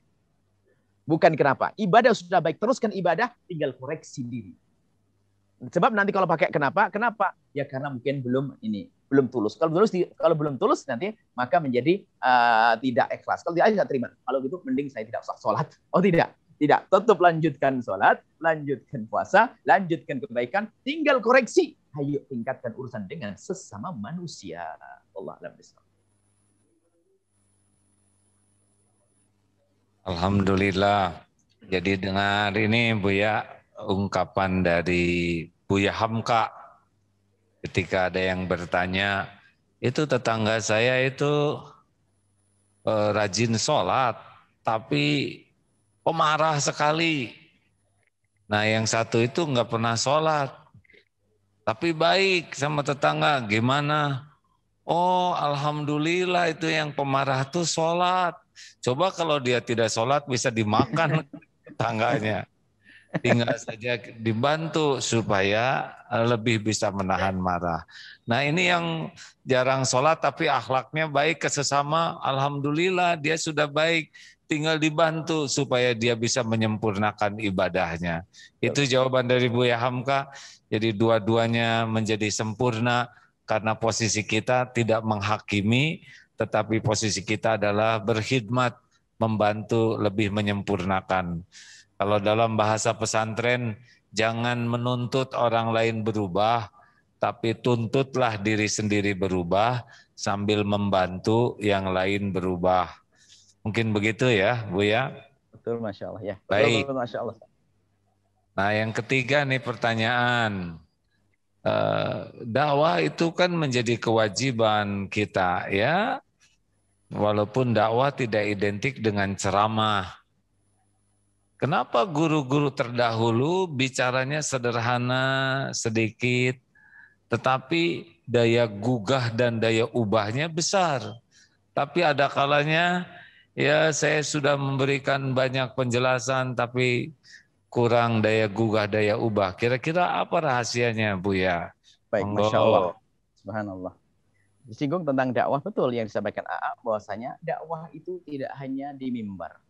Bukan kenapa. Ibadah sudah baik. Teruskan ibadah, tinggal koreksi diri. Sebab nanti kalau pakai kenapa? Ya karena mungkin belum tulus. Kalau belum tulus nanti maka menjadi tidak ikhlas. Kalau tidak terima. Kalau gitu mending saya tidak usah sholat. Oh tidak. Tidak. Tetap lanjutkan sholat, lanjutkan puasa, lanjutkan kebaikan. Tinggal koreksi. Ayo tingkatkan urusan dengan sesama manusia. Allah a'lam bishawab. Alhamdulillah. Jadi dengar ini Buya, ungkapan dari Buya Hamka ketika ada yang bertanya, itu tetangga saya itu rajin sholat, tapi pemarah sekali. Nah yang satu itu nggak pernah sholat, tapi baik sama tetangga. Gimana? Oh alhamdulillah itu yang pemarah tuh sholat. Coba kalau dia tidak sholat bisa dimakan tetangganya. Tinggal saja dibantu supaya lebih bisa menahan marah. Nah ini yang jarang sholat tapi akhlaknya baik ke sesama. Alhamdulillah dia sudah baik. Tinggal dibantu supaya dia bisa menyempurnakan ibadahnya. Itu jawaban dari Buya Hamka. Jadi dua-duanya menjadi sempurna karena posisi kita tidak menghakimi, tetapi posisi kita adalah berkhidmat, membantu lebih menyempurnakan. Kalau dalam bahasa pesantren, jangan menuntut orang lain berubah, tapi tuntutlah diri sendiri berubah sambil membantu yang lain berubah. Mungkin begitu ya, Bu ya? Betul, Masya Allah. Ya. Baik. Betul, Masya Allah. Nah yang ketiga nih pertanyaan. Dakwah itu kan menjadi kewajiban kita ya. Walaupun dakwah tidak identik dengan ceramah. Kenapa guru-guru terdahulu bicaranya sederhana, sedikit, tetapi daya gugah dan daya ubahnya besar. Tapi ada kalanya ya saya sudah memberikan banyak penjelasan tapi kurang daya gugah, daya ubah. Kira-kira apa rahasianya, Buya? Baik, Masya Allah. Subhanallah. Disinggung tentang dakwah, betul yang disampaikan AA, bahwasanya dakwah itu tidak hanya di mimbar.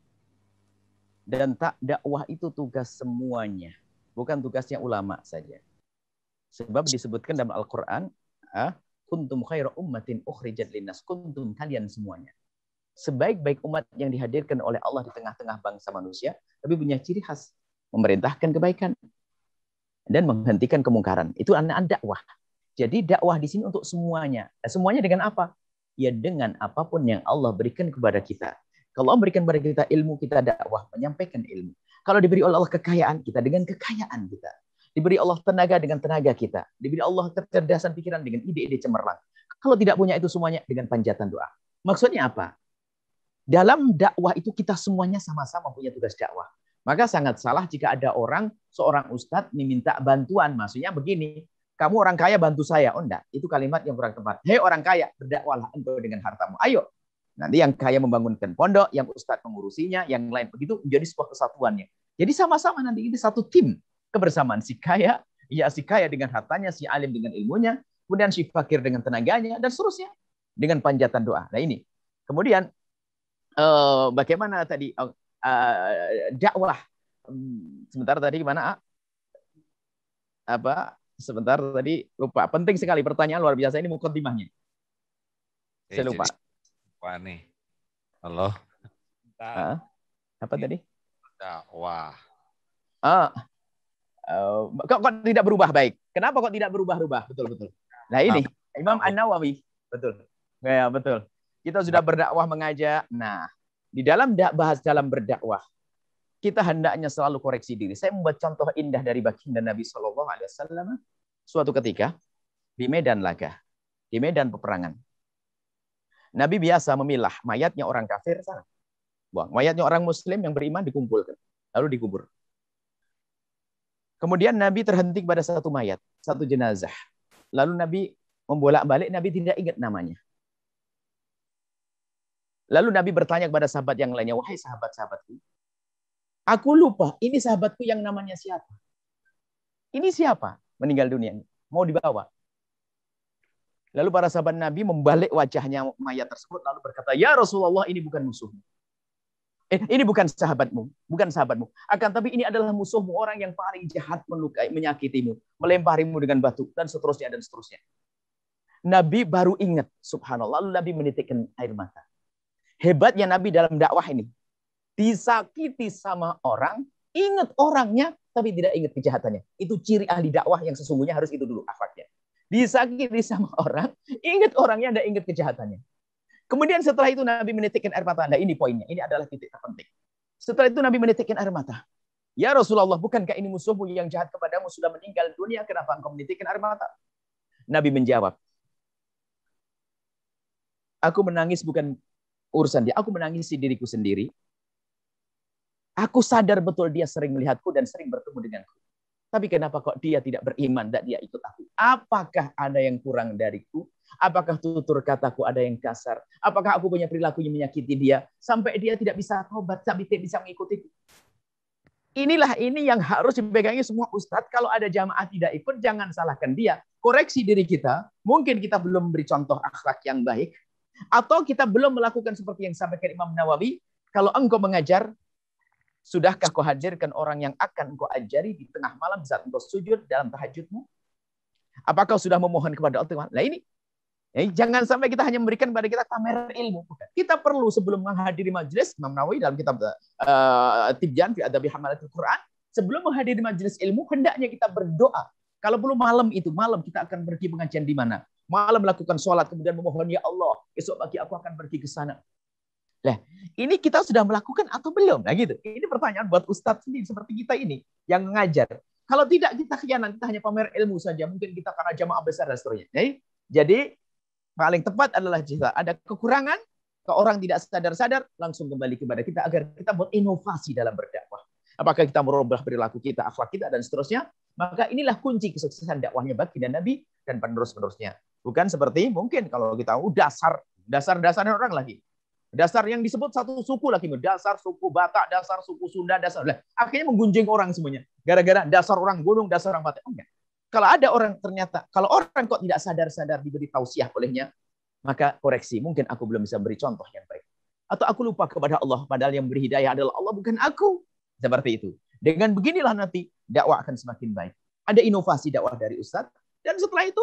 Dan dakwah itu tugas semuanya. Bukan tugasnya ulama saja. Sebab disebutkan dalam Al-Quran, kuntum khaira ummatin ukhrijat linnas, kuntum kalian semuanya. Sebaik-baik umat yang dihadirkan oleh Allah di tengah-tengah bangsa manusia, tapi punya ciri khas. Memerintahkan kebaikan dan menghentikan kemungkaran. Itu anak dakwah. Jadi dakwah di sini untuk semuanya. Semuanya dengan apa? Ya dengan apapun yang Allah berikan kepada kita. Kalau Allah berikan kepada kita ilmu, kita dakwah, menyampaikan ilmu. Kalau diberi oleh Allah kekayaan, kita dengan kekayaan kita. Diberi Allah tenaga dengan tenaga kita. Diberi Allah kecerdasan pikiran dengan ide-ide cemerlang. Kalau tidak punya itu semuanya dengan panjatan doa. Maksudnya apa? Dalam dakwah itu kita semuanya sama-sama punya tugas dakwah. Maka sangat salah jika ada seorang ustadz meminta bantuan. Maksudnya begini, kamu orang kaya bantu saya. Oh enggak, itu kalimat yang kurang tepat. Hei orang kaya, berdakwahlah engkau dengan hartamu. Ayo. Nanti yang kaya membangunkan pondok, yang ustadz mengurusinya, yang lain begitu menjadi sebuah kesatuannya. Jadi sama-sama nanti ini satu tim kebersamaan. Si kaya dengan hartanya, si alim dengan ilmunya, kemudian si fakir dengan tenaganya, dan seterusnya dengan panjatan doa. Nah ini. Kemudian bagaimana tadi dakwah sebentar tadi gimana sebentar tadi lupa, penting sekali pertanyaan luar biasa ini mukadimahnya saya lupa nih halo apa tadi dakwah kok tidak berubah baik, kenapa kok tidak berubah betul nah ini Imam An-Nawawi betul ya betul kita sudah berdakwah mengajak. Nah di dalam bahas dalam berdakwah kita hendaknya selalu koreksi diri. Saya membuat contoh indah dari baginda Nabi Shallallahu Alaihi Wasallam. Suatu ketika di medan laga, di medan peperangan, Nabi biasa memilah mayatnya orang kafir sana, buang. Mayatnya orang Muslim yang beriman dikumpulkan, lalu dikubur. Kemudian Nabi terhenti pada satu mayat, satu jenazah. Lalu Nabi membolak-balik, Nabi tidak ingat namanya. Lalu Nabi bertanya kepada sahabat yang lainnya, wahai sahabat-sahabatku, aku lupa, ini sahabatku yang namanya siapa? Ini siapa? Meninggal dunia. Mau dibawa. Lalu para sahabat Nabi membalik wajahnya mayat tersebut, lalu berkata, ya Rasulullah, ini bukan musuhmu. Ini bukan sahabatmu, bukan sahabatmu. Akan tapi ini adalah musuhmu, orang yang paling jahat, melukai, menyakitimu, melemparimu dengan batu, dan seterusnya, dan seterusnya. Nabi baru ingat, subhanallah, lalu Nabi menitikkan air mata. Hebatnya Nabi dalam dakwah ini. Disakiti sama orang, ingat orangnya, tapi tidak ingat kejahatannya. Itu ciri ahli dakwah yang sesungguhnya harus itu dulu akhlaknya. Disakiti sama orang, ingat orangnya, tidak ingat kejahatannya. Kemudian setelah itu Nabi menitikkan air mata. Nah ini poinnya, ini adalah titik terpenting. Setelah itu Nabi menitikkan air mata. Ya Rasulullah, bukankah ini musuhmu yang jahat kepadamu sudah meninggal dunia, kenapa engkau menitikkan air mata? Nabi menjawab, aku menangis bukan urusan dia, aku menangisi diriku sendiri. Aku sadar betul dia sering melihatku dan sering bertemu denganku. Tapi kenapa kok dia tidak beriman dan dia ikut aku? Apakah ada yang kurang dariku? Apakah tutur kataku ada yang kasar? Apakah aku punya perilaku yang menyakiti dia? Sampai dia tidak bisa tobat, sampai tidak bisa mengikutiku. Inilah ini yang harus dipegangi semua ustadz. Kalau ada jamaah tidak ikut, jangan salahkan dia. Koreksi diri kita. Mungkin kita belum beri contoh akhlak yang baik. Atau kita belum melakukan seperti yang disampaikan Imam Nawawi. Kalau engkau mengajar, sudahkah kau hadirkan orang yang akan kau ajari di tengah malam saat engkau sujud dalam tahajudmu? Apakah kau sudah memohon kepada Allah? Nah ini, jangan sampai kita hanya memberikan kepada kita pamer ilmu. Kita perlu sebelum menghadiri majelis, Imam Nawawi dalam kitab Tibyan fi Adabi Hamalatul Quran, sebelum menghadiri majelis ilmu, hendaknya kita berdoa. Kalau perlu malam kita akan pergi pengajian di mana? Malam melakukan sholat, kemudian memohon, ya Allah, esok pagi aku akan pergi ke sana. Nah, ini kita sudah melakukan atau belum? Nah gitu. Ini pertanyaan buat ustadz sendiri seperti kita ini yang mengajar. Kalau tidak kita khianat, kita hanya pamer ilmu saja. Mungkin kita karena jamaah besar dan seterusnya. Jadi paling tepat adalah jika ada kekurangan, ke orang tidak sadar-sadar, langsung kembali kepada kita agar kita buat inovasi dalam berdakwah. Apakah kita merubah perilaku kita, akhlak kita, dan seterusnya. Maka inilah kunci kesuksesan dakwahnya baginda Nabi dan penerus-penerusnya. Bukan seperti mungkin kalau kita dasar-dasarnya orang lagi. Dasar yang disebut satu suku lagi, dasar suku Batak, dasar suku Sunda, dasar akhirnya menggunjing orang semuanya. Gara-gara dasar orang gunung, dasar orang Batak. Enggak. Kalau ada orang ternyata, kalau orang kok tidak sadar-sadar diberi tausiah olehnya, maka koreksi. Mungkin aku belum bisa beri contoh yang baik. Atau aku lupa kepada Allah, padahal yang beri hidayah adalah Allah, bukan aku. Seperti itu. Dengan beginilah nanti dakwah akan semakin baik. Ada inovasi dakwah dari Ustadz, dan setelah itu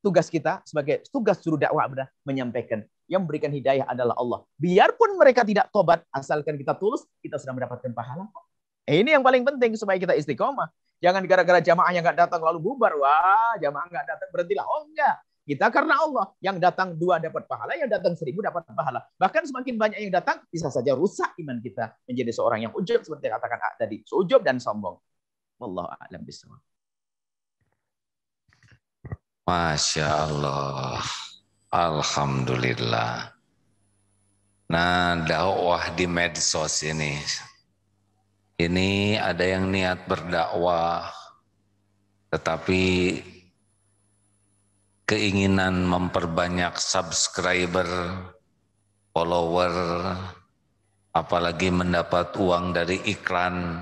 tugas kita sebagai tugas juru dakwah adalah menyampaikan. Yang memberikan hidayah adalah Allah. Biarpun mereka tidak tobat, asalkan kita tulus, kita sudah mendapatkan pahala. Ini yang paling penting supaya kita istiqomah. Jangan gara-gara jamaah yang nggak datang lalu bubar. Wah, jamaah nggak datang berhentilah. Oh enggak. Kita karena Allah. Yang datang 2 dapat pahala, yang datang 1000 dapat pahala. Bahkan semakin banyak yang datang, bisa saja rusak iman kita menjadi seorang yang ujub seperti yang katakan tadi. Ujub dan sombong. Wallahu a'lam bishawab. Masya Allah. Alhamdulillah. Nah, dakwah di medsos ini ada yang niat berdakwah, tetapi keinginan memperbanyak subscriber, follower, apalagi mendapat uang dari iklan.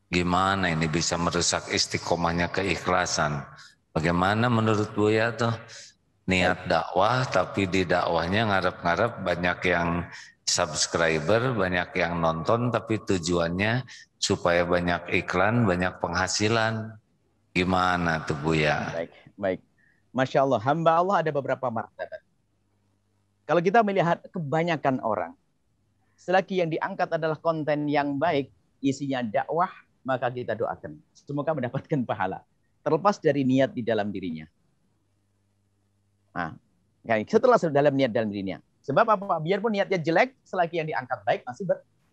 Gimana ini bisa merusak istiqomahnya keikhlasan? Bagaimana menurut Buya tuh? Niat dakwah tapi di dakwahnya ngarep-ngarep banyak yang subscriber, banyak yang nonton, tapi tujuannya supaya banyak iklan, banyak penghasilan. Gimana tuh Buya? Baik. Masya Allah, hamba Allah ada beberapa martabat. Kalau kita melihat kebanyakan orang, selagi yang diangkat adalah konten yang baik, isinya dakwah, maka kita doakan. Semoga mendapatkan pahala. Terlepas dari niat di dalam dirinya. Nah, setelah dalam niat dalam dirinya. Sebab apa? Biarpun niatnya jelek, selagi yang diangkat baik,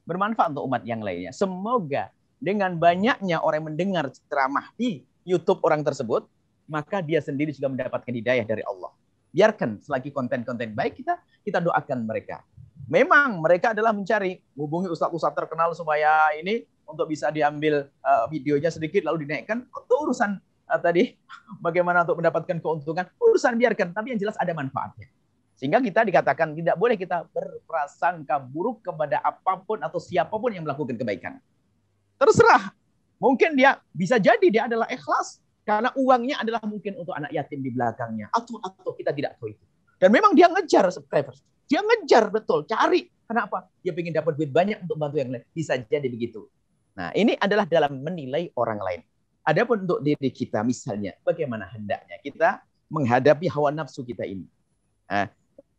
bermanfaat untuk umat yang lainnya. Semoga dengan banyaknya orang yang mendengar ceramah di YouTube orang tersebut, maka dia sendiri juga mendapatkan hidayah dari Allah. Biarkan selagi konten-konten baik kita doakan mereka. Memang mereka adalah mencari, hubungi ustaz-ustaz terkenal supaya ini untuk bisa diambil videonya sedikit lalu dinaikkan. Untuk urusan tadi bagaimana untuk mendapatkan keuntungan, urusan biarkan, tapi yang jelas ada manfaatnya. Sehingga kita dikatakan tidak boleh kita berprasangka buruk kepada apapun atau siapapun yang melakukan kebaikan. Terserah. Mungkin dia bisa jadi dia adalah ikhlas karena uangnya adalah mungkin untuk anak yatim di belakangnya atau kita tidak tahu itu. Dan memang dia ngejar subscribers. Dia ngejar betul, cari. Kenapa? Dia ingin dapat duit banyak untuk bantu yang lain. Bisa jadi begitu. Nah, ini adalah dalam menilai orang lain. Adapun untuk diri kita misalnya, bagaimana hendaknya kita menghadapi hawa nafsu kita ini.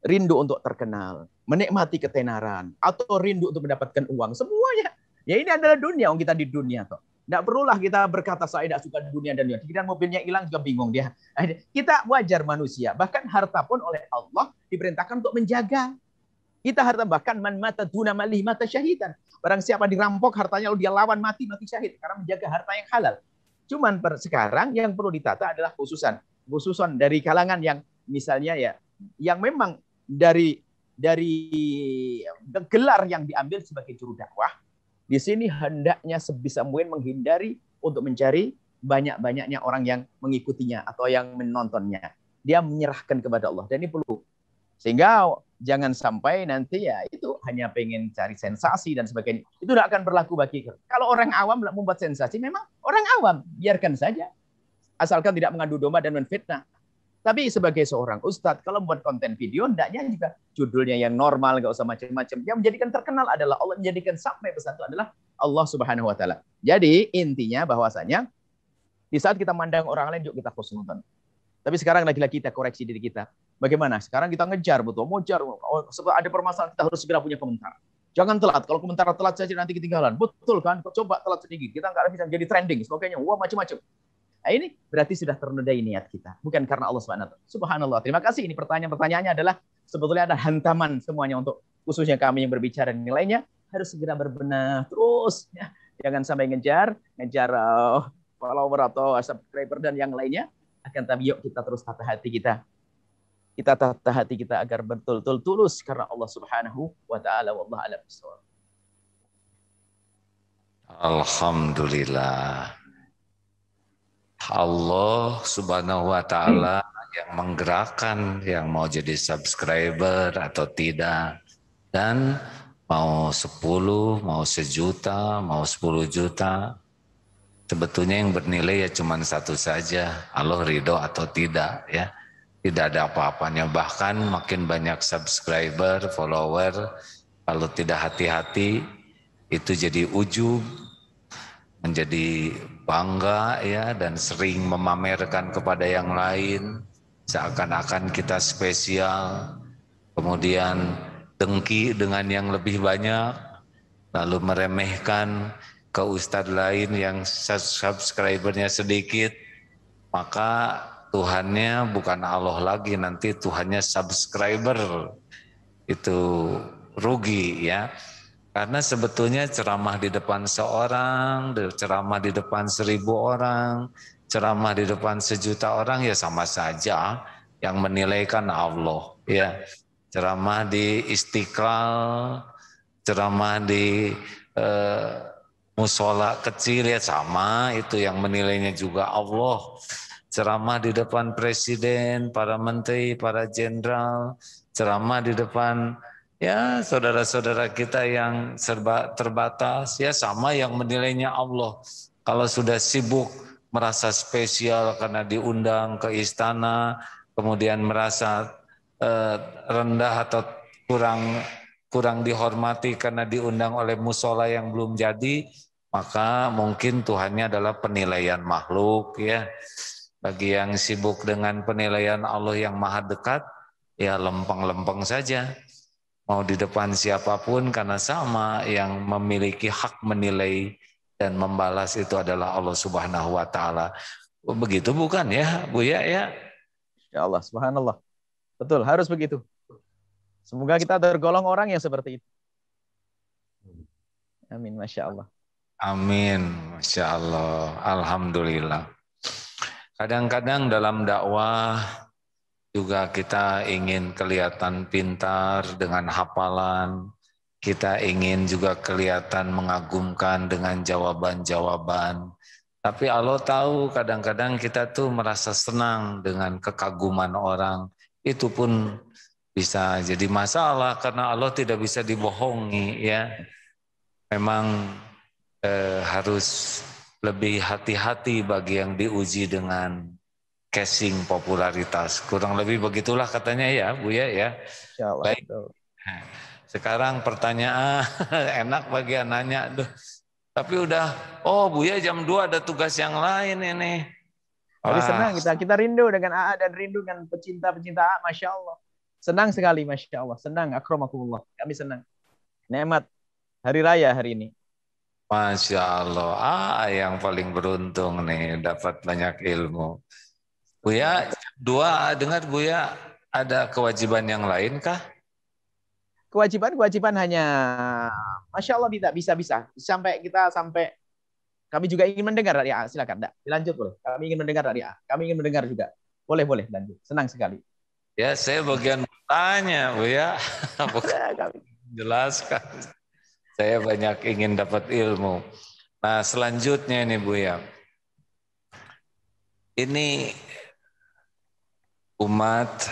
Rindu untuk terkenal, menikmati ketenaran, atau rindu untuk mendapatkan uang. Semuanya. Ya ini adalah dunia, kita di dunia toh. Tidak perlulah kita berkata saya tidak suka dunia dan dunia. Kemudian mobilnya hilang juga bingung dia. Kita wajar manusia. Bahkan harta pun oleh Allah diperintahkan untuk menjaga. Kita harta bahkan man mata duna malih mata syahidan. Barang siapa dirampok hartanya lalu dia lawan mati syahid karena menjaga harta yang halal. Cuman sekarang yang perlu ditata adalah khususan dari kalangan yang misalnya ya yang memang dari gelar yang diambil sebagai juru dakwah. Di sini hendaknya sebisa mungkin menghindari untuk mencari banyak-banyaknya orang yang mengikutinya atau yang menontonnya. Dia menyerahkan kepada Allah. Dan ini perlu. Sehingga jangan sampai nanti ya itu hanya pengen cari sensasi dan sebagainya. Itu tidak akan berlaku bagi kita. Kalau orang awam membuat sensasi, memang orang awam. Biarkan saja. Asalkan tidak mengadu domba dan menfitnah. Tapi sebagai seorang ustadz, kalau membuat konten video, hendaknya juga judulnya yang normal, nggak usah macam-macam. Yang menjadikan terkenal adalah Allah, menjadikan sampai pesan itu adalah Allah Subhanahu Wa Taala. Jadi intinya bahwasanya di saat kita mandang orang lain, yuk kita khusnudon. Tapi sekarang lagi-lagi kita koreksi diri kita. Bagaimana? Sekarang kita ngejar, betul, ngejar. Setelah ada permasalahan kita harus segera punya komentar. Jangan telat. Kalau komentar telat saja nanti ketinggalan. Betul kan? Coba telat sedikit. Kita nggak bisa jadi trending, sebagainya. Wah macam-macam. Nah, ini berarti sudah ternodai niat kita. Bukan karena Allah SWT. Subhanallah. Terima kasih. Ini pertanyaannya adalah sebetulnya ada hantaman semuanya untuk khususnya kami yang berbicara nilainya harus segera berbenah terus. Ya. Jangan sampai ngejar follower atau subscriber dan yang lainnya. Akan tapi yuk kita terus tata hati kita. Kita tata hati kita agar betul-betul tulus karena Allah Subhanahu wa taala. Wallahu a'lam bishawab. Alhamdulillah. Allah Subhanahu wa taala yang menggerakkan yang mau jadi subscriber atau tidak, dan mau 10, mau 1.000.000, mau 10 juta, sebetulnya yang bernilai ya cuma satu saja, Allah ridho atau tidak ya. Tidak ada apa-apanya, bahkan makin banyak subscriber, follower, kalau tidak hati-hati itu jadi ujub, menjadi bangga ya, dan sering memamerkan kepada yang lain seakan-akan kita spesial, kemudian dengki dengan yang lebih banyak, lalu meremehkan ke ustadz lain yang subscribernya sedikit, maka Tuhannya bukan Allah lagi, nanti Tuhannya subscriber. Itu rugi ya. Karena sebetulnya ceramah di depan seorang, ceramah di depan 1.000 orang, ceramah di depan 1.000.000 orang ya sama saja, yang menilaikan Allah ya. Ceramah di Istiqlal, ceramah di musola kecil ya sama, itu yang menilainya juga Allah. Ceramah di depan presiden, para menteri, para jenderal, ceramah di depan ya saudara-saudara kita yang serba terbatas, ya sama, yang menilainya Allah. Kalau sudah sibuk merasa spesial karena diundang ke istana, kemudian merasa rendah atau kurang dihormati karena diundang oleh musola yang belum jadi, maka mungkin Tuhannya adalah penilaian makhluk ya. Bagi yang sibuk dengan penilaian Allah yang maha dekat, ya lempeng-lempeng saja. Mau di depan siapapun, karena sama yang memiliki hak menilai dan membalas itu adalah Allah Subhanahu wa taala. Begitu bukan ya, Buya ya? Ya Allah, subhanallah. Betul, harus begitu. Semoga kita tergolong orang yang seperti itu. Amin, Masya Allah. Amin, Masya Allah, Alhamdulillah. Kadang-kadang dalam dakwah juga kita ingin kelihatan pintar dengan hafalan, kita ingin juga kelihatan mengagumkan dengan jawaban-jawaban. Tapi Allah tahu kadang-kadang kita tuh merasa senang dengan kekaguman orang. Itu pun bisa jadi masalah karena Allah tidak bisa dibohongi ya. Memang harus lebih hati-hati bagi yang diuji dengan casing popularitas. Kurang lebih begitulah katanya ya, Buya ya. Insya Allah. Baik. Sekarang pertanyaan enak bagi anaknya. Duh, tapi udah, oh Buya jam 2 ada tugas yang lain ini. Tapi senang kita rindu dengan AA dan rindu dengan pecinta-pecinta AA, Masya Allah. Senang sekali, Masya Allah. Senang, akramakumullah. Kami senang. Nikmat hari raya hari ini. Masya Allah, yang paling beruntung nih dapat banyak ilmu. Buya, 2 dengar Buya ada kewajiban yang lain kah? Kewajiban hanya, Masya Allah tidak bisa. Sampai kami juga ingin mendengar dari A. Silakan, dilanjut boleh. Kami ingin mendengar dari A. Kami ingin mendengar juga. Boleh, lanjut. Senang sekali. Ya, saya bagian bertanya, Buya. Bukan jelaskan. Saya banyak ingin dapat ilmu. Nah, selanjutnya ini Buya. Ini umat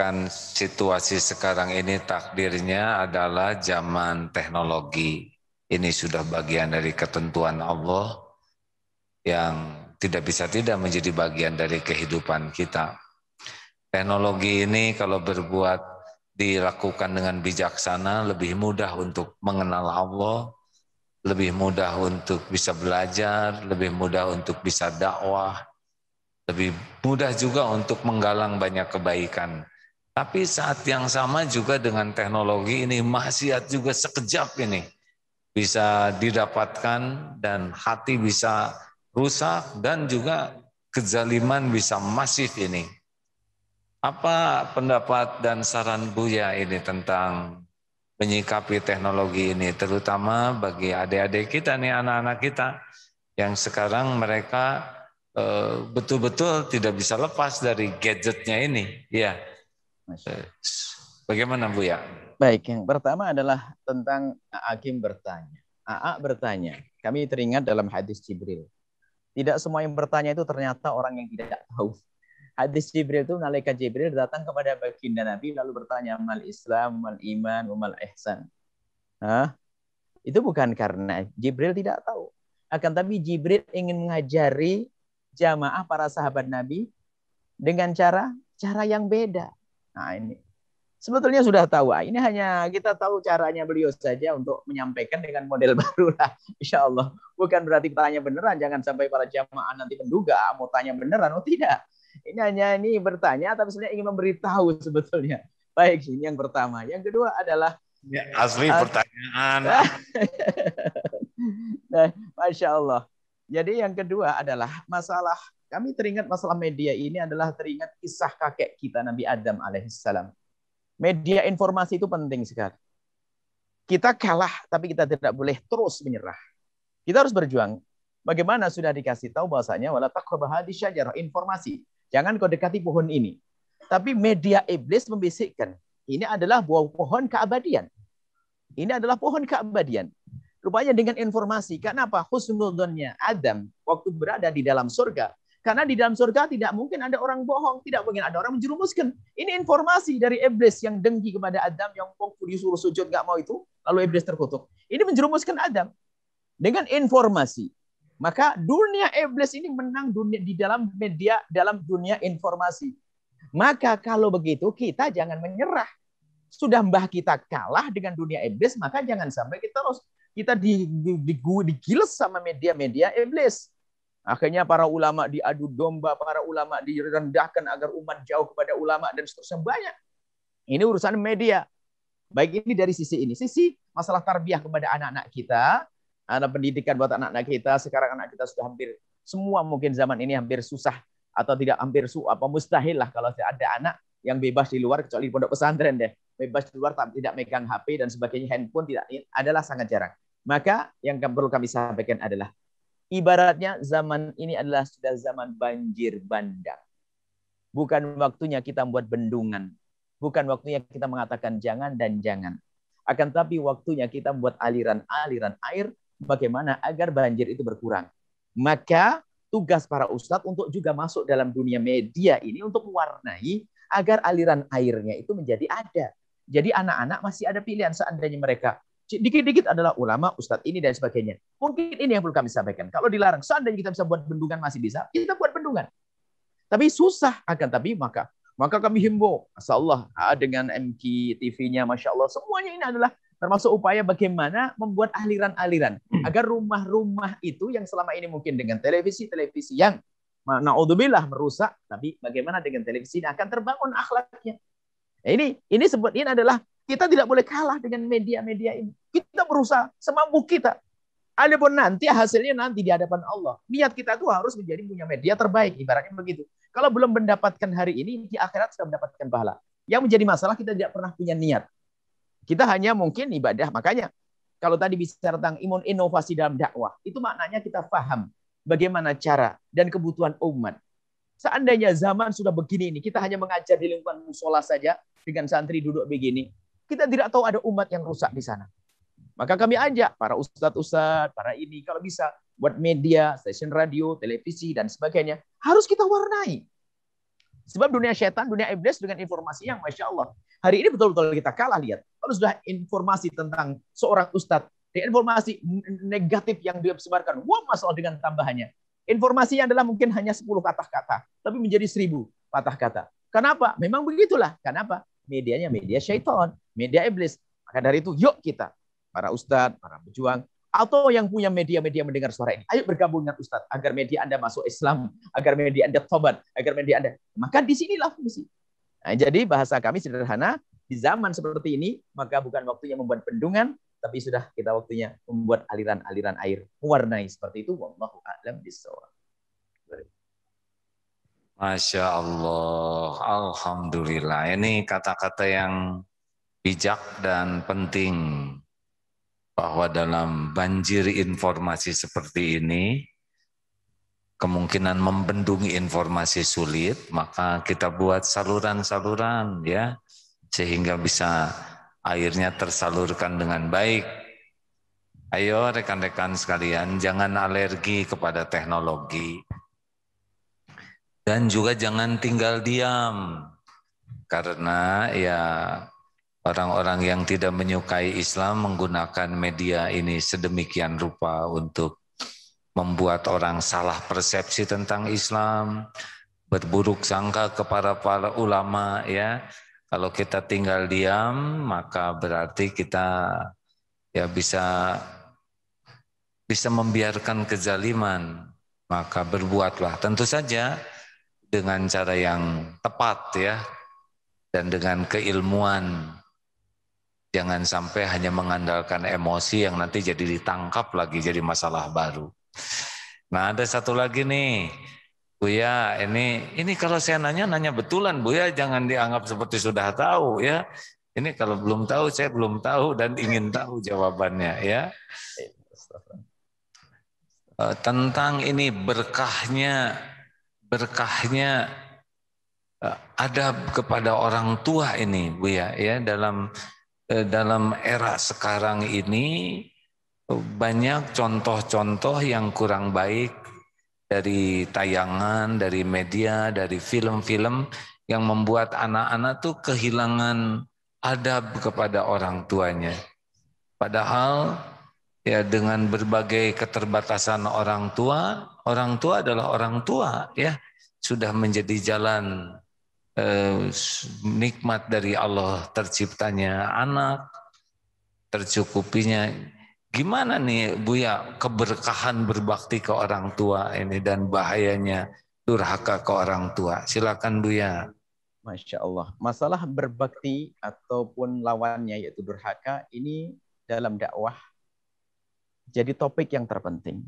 kan situasi sekarang ini takdirnya adalah zaman teknologi. Ini sudah bagian dari ketentuan Allah yang tidak bisa tidak menjadi bagian dari kehidupan kita. Teknologi ini kalau dilakukan dengan bijaksana, lebih mudah untuk mengenal Allah, lebih mudah untuk bisa belajar, lebih mudah untuk bisa dakwah, lebih mudah juga untuk menggalang banyak kebaikan. Tapi saat yang sama juga dengan teknologi ini, maksiat juga sekejap ini bisa didapatkan dan hati bisa rusak dan juga kezaliman bisa masif ini. Apa pendapat dan saran Buya ini tentang menyikapi teknologi ini, terutama bagi adik-adik kita nih, anak-anak kita yang sekarang mereka betul-betul tidak bisa lepas dari gadgetnya ini, ya. Bagaimana Buya? Baik, yang pertama adalah tentang Hakim bertanya. AA bertanya, kami teringat dalam hadis Jibril. Tidak semua yang bertanya itu ternyata orang yang tidak tahu. Hadis Jibril itu, malaikat Jibril datang kepada baginda Nabi lalu bertanya, mal Islam, mal iman, mal ihsan. Itu bukan karena Jibril tidak tahu. Akan tapi Jibril ingin mengajari jamaah para sahabat Nabi dengan cara yang beda. Nah ini. Sebetulnya sudah tahu. Ini hanya kita tahu caranya beliau saja untuk menyampaikan dengan model baru lah. Insya Allah. Bukan berarti tanya beneran. Jangan sampai para jamaah nanti menduga mau tanya beneran. Oh tidak. Ini hanya bertanya, tapi sebenarnya ingin memberitahu sebetulnya. Baik, ini yang pertama. Yang kedua adalah ya, asli pertanyaan. Nah, Masya Allah. Jadi yang kedua adalah masalah, kami teringat masalah media ini adalah teringat kisah kakek kita Nabi Adam alaihissalam. Media informasi itu penting sekali. Kita kalah, tapi kita tidak boleh terus menyerah. Kita harus berjuang. Bagaimana sudah dikasih tahu bahwasanya wala taqrabu hadhihi syajarah, informasi. Jangan kau dekati pohon ini. Tapi media iblis membisikkan, ini adalah buah pohon keabadian. Ini adalah pohon keabadian. Rupanya dengan informasi. Kenapa? Husnudzonnya Adam waktu berada di dalam surga. Karena di dalam surga tidak mungkin ada orang bohong, tidak mungkin ada orang menjerumuskan. Ini informasi dari iblis yang dengki kepada Adam, yang disuruh sujud nggak mau itu, lalu iblis terkutuk. Ini menjerumuskan Adam dengan informasi. Maka dunia iblis ini menang di dalam media, dalam dunia informasi. Maka kalau begitu kita jangan menyerah. Sudah mbah kita kalah dengan dunia iblis, maka jangan sampai kita digiles sama media-media iblis. Akhirnya para ulama diadu domba, para ulama direndahkan agar umat jauh kepada ulama dan seterusnya banyak. Ini urusan media. Baik ini dari sisi ini. Sisi masalah tarbiyah kepada anak-anak kita, anak pendidikan buat anak-anak kita. Sekarang anak kita sudah hampir semua mungkin zaman ini hampir susah atau tidak hampir mustahil lah kalau ada anak yang bebas di luar kecuali di pondok pesantren deh. bebas di luar, tidak megang HP dan sebagainya, handphone tidak, adalah sangat jarang. Maka yang perlu kami sampaikan adalah ibaratnya zaman ini adalah sudah zaman banjir bandang. Bukan waktunya kita membuat bendungan. Bukan waktunya kita mengatakan jangan dan jangan. Akan tapi waktunya kita membuat aliran-aliran air bagaimana agar banjir itu berkurang. Maka tugas para ustadz untuk juga masuk dalam dunia media ini untuk mewarnai agar aliran airnya itu menjadi ada. Jadi anak-anak masih ada pilihan seandainya mereka dikit-dikit adalah ulama, ustadz ini dan sebagainya. Mungkin ini yang perlu kami sampaikan. Kalau dilarang, seandainya kita bisa buat bendungan masih bisa, kita buat bendungan. Tapi susah, akan tapi maka kami himbau, Masya Allah, dengan MQ TV-nya, Masya Allah, semuanya ini adalah termasuk upaya bagaimana membuat aliran-aliran agar rumah-rumah itu yang selama ini mungkin dengan televisi-televisi yang naudzubillah merusak, tapi bagaimana dengan televisi ini akan terbangun akhlaknya. Ini adalah kita tidak boleh kalah dengan media-media ini. Kita berusaha semampu kita. Adapun nanti hasilnya nanti di hadapan Allah. Niat kita tuh harus menjadi punya media terbaik, ibaratnya begitu. Kalau belum mendapatkan hari ini, di akhirat sudah mendapatkan pahala. Yang menjadi masalah kita tidak pernah punya niat. Kita hanya mungkin ibadah. Makanya kalau tadi bicara tentang inovasi dalam dakwah, itu maknanya kita paham bagaimana cara dan kebutuhan umat. Seandainya zaman sudah begini ini, kita hanya mengajar di lingkungan musola saja dengan santri duduk begini, kita tidak tahu ada umat yang rusak di sana. Maka kami ajak para ustadz-ustadz, para ini kalau bisa buat media, stasiun radio, televisi dan sebagainya, harus kita warnai. Sebab dunia syaitan, dunia iblis dengan informasi yang Masya Allah. Hari ini betul-betul kita kalah, lihat. Kalau sudah informasi tentang seorang ustadz, informasi negatif yang dia sebarkan, wah masalah dengan tambahannya. Informasinya adalah mungkin hanya 10 kata-kata, tapi menjadi 1000 patah kata. Kenapa? Memang begitulah. Kenapa? Medianya media syaitan, media iblis. Maka dari itu, yuk kita, para ustadz, para pejuang, atau yang punya media-media mendengar suara ini, ayo bergabung dengan ustadz, agar media Anda masuk Islam, agar media Anda tobat, agar media Anda. Maka disinilah fungsi. Nah, jadi bahasa kami sederhana, di zaman seperti ini, maka bukan waktunya membuat bendungan, tapi sudah kita waktunya membuat aliran-aliran air, mewarnai seperti itu. Wallahu a'lam bishawab. Masya Allah, Alhamdulillah. Ini kata-kata yang bijak dan penting, bahwa dalam banjir informasi seperti ini, kemungkinan membendungi informasi sulit, maka kita buat saluran-saluran ya, sehingga bisa airnya tersalurkan dengan baik. Ayo rekan-rekan sekalian, jangan alergi kepada teknologi. Dan juga jangan tinggal diam, karena ya orang-orang yang tidak menyukai Islam menggunakan media ini sedemikian rupa untuk membuat orang salah persepsi tentang Islam, berburuk sangka kepada para ulama ya. Kalau kita tinggal diam, maka berarti kita ya bisa membiarkan kezaliman. Maka berbuatlah, tentu saja dengan cara yang tepat ya, dan dengan keilmuan. Jangan sampai hanya mengandalkan emosi yang nanti jadi ditangkap lagi jadi masalah baru. Nah, ada satu lagi nih, Buya, ini kalau saya nanya betulan, Buya, jangan dianggap seperti sudah tahu ya. Ini kalau belum tahu, saya belum tahu dan ingin tahu jawabannya ya. Tentang ini berkahnya adab kepada orang tua ini, Buya, ya, dalam era sekarang ini banyak contoh-contoh yang kurang baik dari tayangan, dari media, dari film-film yang membuat anak-anak tuh kehilangan adab kepada orang tuanya. Padahal ya dengan berbagai keterbatasan orang tua adalah orang tua ya, sudah menjadi jalan nikmat dari Allah terciptanya anak, tercukupinya. Gimana nih Buya keberkahan berbakti ke orang tua ini dan bahayanya durhaka ke orang tua? Silakan Buya. Masya Allah. Masalah berbakti ataupun lawannya yaitu durhaka ini dalam dakwah jadi topik yang terpenting.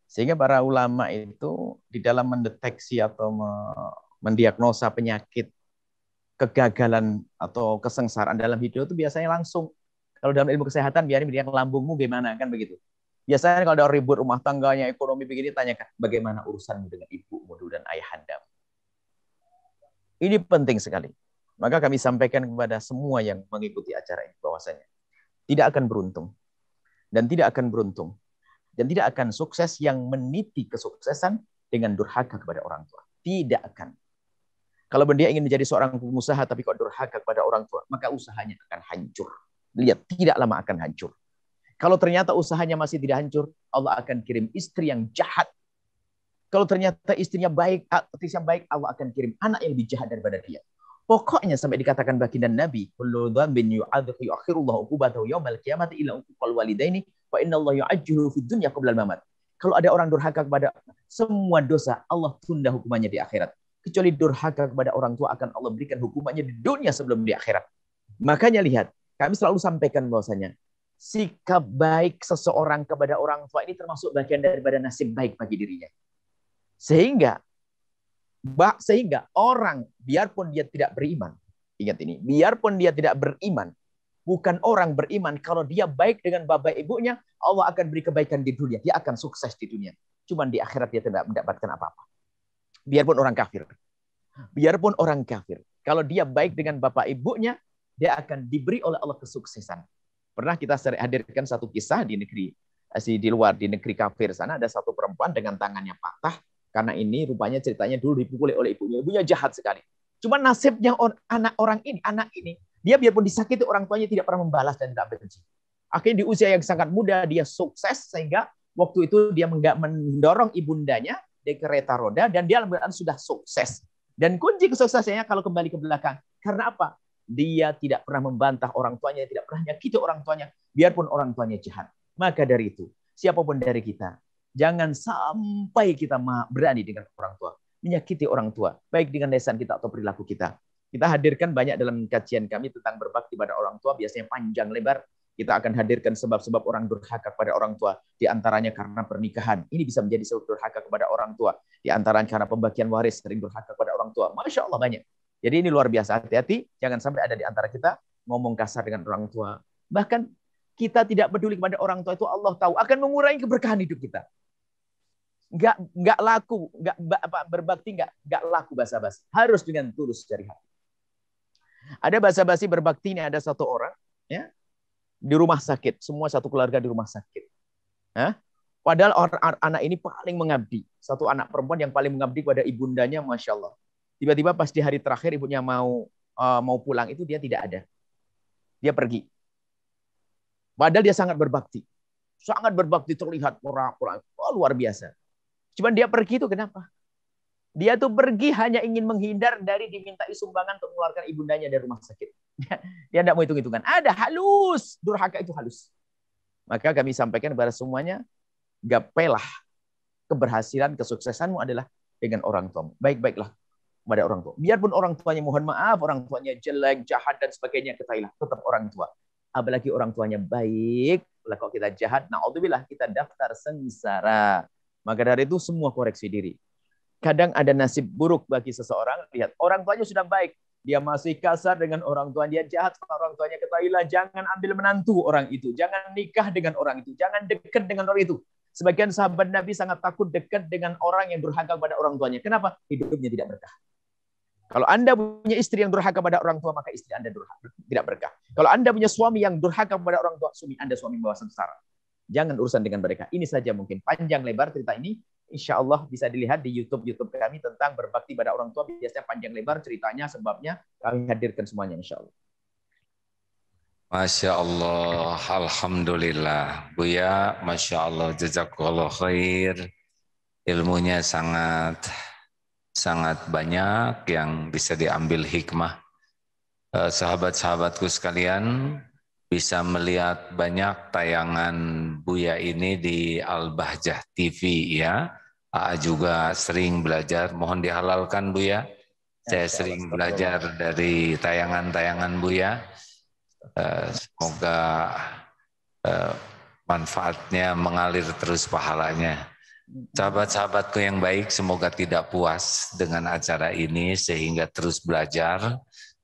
Sehingga para ulama itu di dalam mendeteksi atau mendiagnosa penyakit kegagalan atau kesengsaraan dalam hidup itu biasanya langsung. Kalau dalam ilmu kesehatan biarin lambungmu gimana kan begitu. Biasanya kalau ada ribut rumah tangganya, ekonomi begini, tanyakan bagaimana urusanmu dengan ibumu dan ayahandamu. Ini penting sekali. Maka kami sampaikan kepada semua yang mengikuti acara ini bahwasanya tidak akan beruntung dan tidak akan beruntung dan tidak akan sukses yang meniti kesuksesan dengan durhaka kepada orang tua. Tidak akan. Kalau dia ingin menjadi seorang pengusaha tapi kok durhaka kepada orang tua, maka usahanya akan hancur. Lihat, tidak lama akan hancur. Kalau ternyata usahanya masih tidak hancur, Allah akan kirim istri yang jahat. Kalau ternyata istrinya baik, Allah akan kirim anak yang lebih jahat daripada dia. Pokoknya sampai dikatakan baginda Nabi, kullu dzambin yu'akhirullahu uqubatahu yaumal qiyamati illa uquqal walidaini wa innallaha yu'ajjilu fid dunya qabla al-mamat. Kalau ada orang durhaka kepada semua dosa, Allah tunda hukumannya di akhirat. Kecuali durhaka kepada orang tua akan Allah berikan hukumannya di dunia sebelum di akhirat. Makanya lihat, kami selalu sampaikan bahwasanya sikap baik seseorang kepada orang tua ini termasuk bagian daripada nasib baik bagi dirinya. Sehingga orang biarpun dia tidak beriman, ingat ini, biarpun dia tidak beriman, bukan orang beriman, kalau dia baik dengan bapak ibunya, Allah akan beri kebaikan di dunia, dia akan sukses di dunia. Cuman di akhirat dia tidak mendapatkan apa-apa. Biarpun orang kafir. Biarpun orang kafir, kalau dia baik dengan bapak ibunya, dia akan diberi oleh Allah kesuksesan. Pernah kita hadirkan satu kisah di negeri kafir sana, ada satu perempuan dengan tangannya patah. Karena ini rupanya ceritanya dulu dipukuli oleh ibunya. Ibunya jahat sekali. Cuma nasibnya anak ini, dia biarpun disakiti orang tuanya tidak pernah membalas dan tidak benci. Akhirnya di usia yang sangat muda dia sukses sehingga waktu itu dia mendorong ibundanya di kereta roda dan dia sudah sukses. Dan kunci kesuksesannya kalau kembali ke belakang. Karena apa? Dia tidak pernah membantah orang tuanya, tidak pernah menyakiti orang tuanya, biarpun orang tuanya jahat. Maka dari itu, siapapun dari kita, jangan sampai kita berani dengan orang tua, menyakiti orang tua, baik dengan lisan kita atau perilaku kita. Kita hadirkan banyak dalam kajian kami tentang berbakti pada orang tua, biasanya panjang lebar. Kita akan hadirkan sebab-sebab orang durhaka kepada orang tua. Di antaranya karena pernikahan. Ini bisa menjadi sebab durhaka kepada orang tua. Di antaranya karena pembagian waris, sering durhaka kepada orang tua. Masya Allah banyak. Jadi ini luar biasa. Hati-hati, jangan sampai ada di antara kita ngomong kasar dengan orang tua. Bahkan kita tidak peduli kepada orang tua itu, Allah tahu akan mengurangi keberkahan hidup kita. Nggak laku, berbakti nggak laku basa-basi. Harus dengan tulus dari hati. Ada basa-basi berbakti ini, ada satu orang ya di rumah sakit, semua satu keluarga di rumah sakit. Padahal anak ini paling mengabdi, satu anak perempuan yang paling mengabdi kepada ibundanya, masya Allah. Tiba-tiba pas di hari terakhir ibunya mau pulang itu dia tidak ada, dia pergi. Padahal dia sangat berbakti terlihat orang luar biasa. Cuman dia pergi itu kenapa? Dia tuh pergi hanya ingin menghindar dari dimintai sumbangan untuk mengeluarkan ibundanya dari rumah sakit. Dia tidak mau hitung-hitungan. Ada halus, durhaka itu halus. Maka kami sampaikan kepada semuanya, gapailah keberhasilan, kesuksesanmu adalah dengan orang tuamu. Baik-baiklah kepada orang tua. Biarpun orang tuanya mohon maaf, orang tuanya jelek, jahat dan sebagainya, ketahuilah tetap orang tua. Apalagi orang tuanya baik, kalau kita jahat, na'udzubillah, kita daftar sengsara. Maka dari itu semua koreksi diri. Kadang ada nasib buruk bagi seseorang. Lihat, orang tuanya sudah baik. Dia masih kasar dengan orang tua. Dia jahat sama orang tuanya. Ketahuilah, jangan ambil menantu orang itu. Jangan nikah dengan orang itu. Jangan dekat dengan orang itu. Sebagian sahabat Nabi sangat takut dekat dengan orang yang durhaka pada orang tuanya. Kenapa? Hidupnya tidak berkah. Kalau Anda punya istri yang durhaka pada orang tua, maka istri Anda tidak berkah. Kalau Anda punya suami yang durhaka pada orang tua, suami Anda suami bawa sengsara. Jangan urusan dengan mereka. Ini saja mungkin panjang lebar cerita ini. Insya Allah bisa dilihat di YouTube kami tentang berbakti pada orang tua. Biasanya panjang lebar ceritanya, sebabnya kami hadirkan semuanya insya Allah. Masya Allah, alhamdulillah, Buya, masya Allah, jazakallah khair. Ilmunya sangat banyak yang bisa diambil hikmah. Sahabat-sahabatku sekalian, bisa melihat banyak tayangan Buya ini di Al-Bahjah TV ya. AA juga sering belajar, mohon dihalalkan Buya. Saya sering belajar dari tayangan-tayangan Buya. Semoga manfaatnya mengalir terus pahalanya. Sahabat-sahabatku yang baik, semoga tidak puas dengan acara ini sehingga terus belajar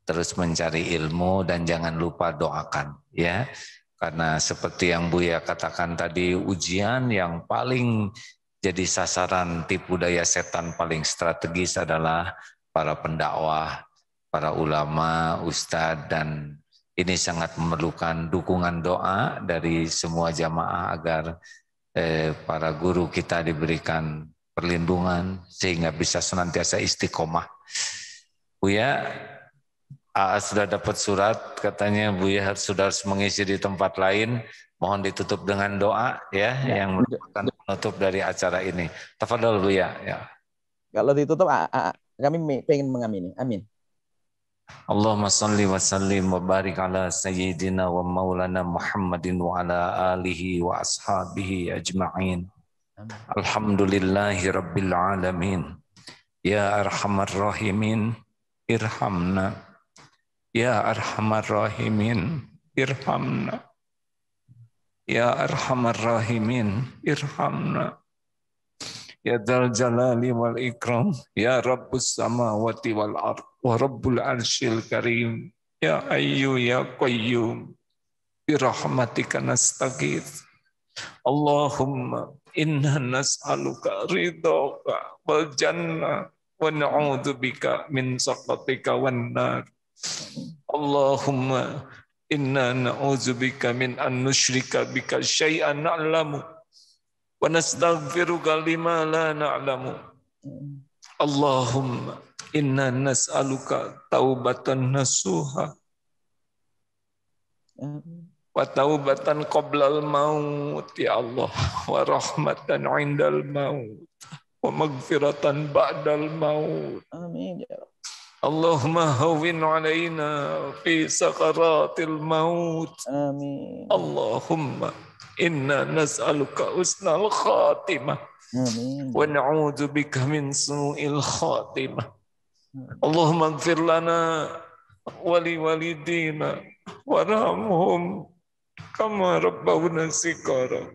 terus mencari ilmu dan jangan lupa doakan ya. Karena seperti yang Buya katakan tadi, ujian yang paling jadi sasaran tipu daya setan paling strategis adalah para pendakwah, para ulama, ustadz, dan ini sangat memerlukan dukungan doa dari semua jamaah agar para guru kita diberikan perlindungan sehingga bisa senantiasa istiqomah. Buya, sudah dapat surat, katanya Buya sudah harus mengisi di tempat lain. Mohon ditutup dengan doa ya, yang merupakan penutup dari acara ini. Tafadhol Buya. Ya. Kalau ditutup, kami pengen mengamini. Amin. Allahumma salli wa sallim wa barik ala sayyidina wa maulana Muhammadin wa ala alihi wa ashabihi ajma'in. Alhamdulillahi rabbil alamin. Ya arhamar rahimin, irhamna. Ya arhamar rahimin, irhamna. Ya arhamar rahimin, irhamna. Ya dzal jalali wal ikram, ya rabbus samawati wal ard, wa rabbul arsyil karim. Ya ayyu ya qayyum, bi rahmatika nastaghits. Allahumma inna nas'aluka ridhaka wal jannah wa na'udzubika min sakhatika wan nar. Allahumma inna na'udzubika min an nusyrika bika syai'an na'lamu wa nastaghfiruka lima la na'lamu. Allahumma inna nas'aluka taubatan nasuha wa taubatan qoblal maut ya Allah, wa rahmatan indal maut wa maghfiratan ba'dal maut. Amin ya Rabb. Allahumma hawwin alaina fi sakaratil maut. Amin. Allahumma inna nas'aluka husnal khatimah. Amin. Wa na'udzu bika min su'il khatimah. Allahumma ighfir lana wa li walidina warhamhum kama rabbawna shighara.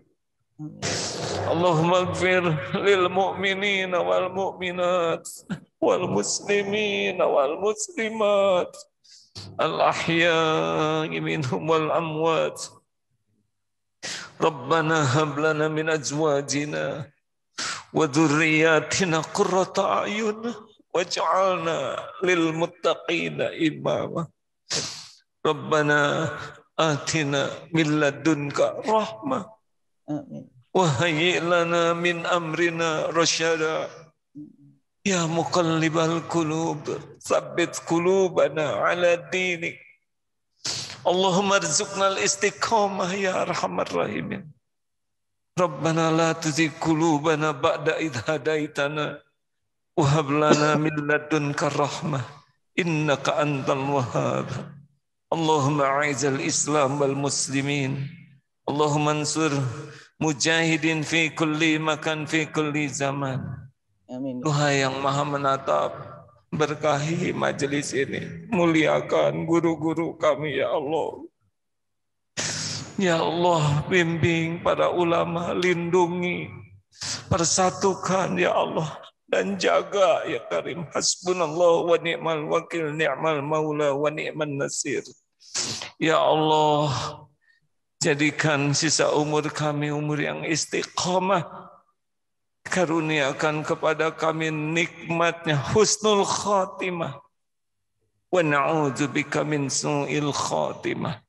Allahumma ighfir lil mu'minina wal mu'minat wal muslimina wal muslimat al ahya'i minhum wal amwat. Rabbana hab lana min azwajina wa dhurriyyatina qurrata a'yun waj'alna lil muttaqina imama. Rabbana atina min ladunka rahmah wa hayyi' lana min amrina rasyada. Ya muqallibal qulub, tsabbit qulubana ala dinik. Allahumma arzuqna al-istiqamah ya arhamar rahimin. Rabbana la tuzigh qulubana ba'da idh hadaitana wa hab lana min ladunka rahmah innaka antal wahhab. Allahumma a'izal Islam wal muslimin. Allahumma ansur mujahidin fi kulli makan fi kulli zaman. Amin. Tuhan yang Maha Menatap, berkahi majelis ini, muliakan guru-guru kami ya Allah. Ya Allah, bimbing para ulama, lindungi, persatukan ya Allah, dan jaga ya Karim. Hasbunallah wa ni'mal wakil, ni'mal maula wa ni'man nasir. Ya Allah, jadikan sisa umur kami umur yang istiqamah. Karuniakan kepada kami nikmatnya husnul khatimah. Wa na'udzubika min su'il khatimah.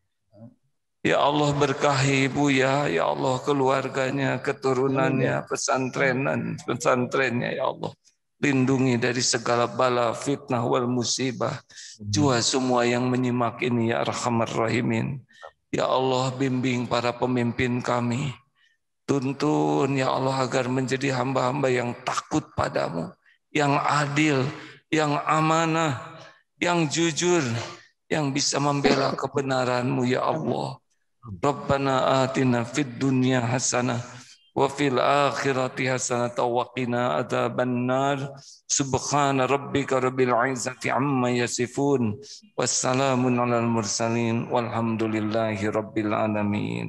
Ya Allah, berkahi Buya, ya Allah, keluarganya, keturunannya, pesantrennya ya Allah. Lindungi dari segala bala, fitnah wal musibah. Jua semua yang menyimak ini ya Arhamar Rahimin. Ya Allah, bimbing para pemimpin kami. Tuntun ya Allah agar menjadi hamba-hamba yang takut padamu, yang adil, yang amanah, yang jujur, yang bisa membela kebenaran-Mu ya Allah. Rabbana atina fid dunya hasanah wa fil akhirati hasanah wa qina adzabannar. Subhana rabbika rabbil izzati amma yasifun. Wassalamun alal mursalin walhamdulillahi rabbil alamin.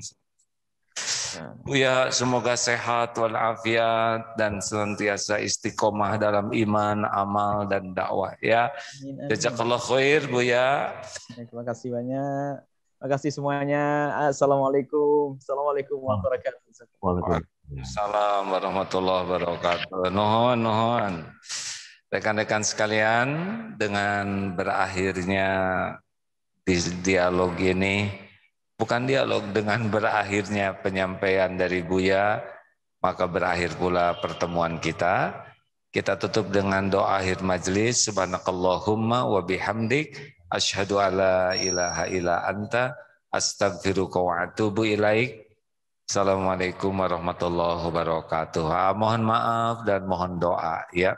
Buya semoga sehat walafiat dan senantiasa istiqomah dalam iman, amal dan dakwah ya. Jazakallah khair Buya. Terima kasih banyak. Terima kasih semuanya. Assalamualaikum. Assalamualaikum warahmatullahi wabarakatuh. Waalaikumsalam warahmatullahi wabarakatuh. Nuhun. Rekan-rekan sekalian, dengan berakhirnya dialog ini, bukan dialog, dengan berakhirnya penyampaian dari Buya, maka berakhir pula pertemuan kita. Kita tutup dengan doa akhir majelis. Subhanakallahumma wa bihamdik asyhadu alla ilaha illa anta astaghfiruka wa atubu ilaik. Assalamualaikum warahmatullahi wabarakatuh. Mohon maaf dan mohon doa ya.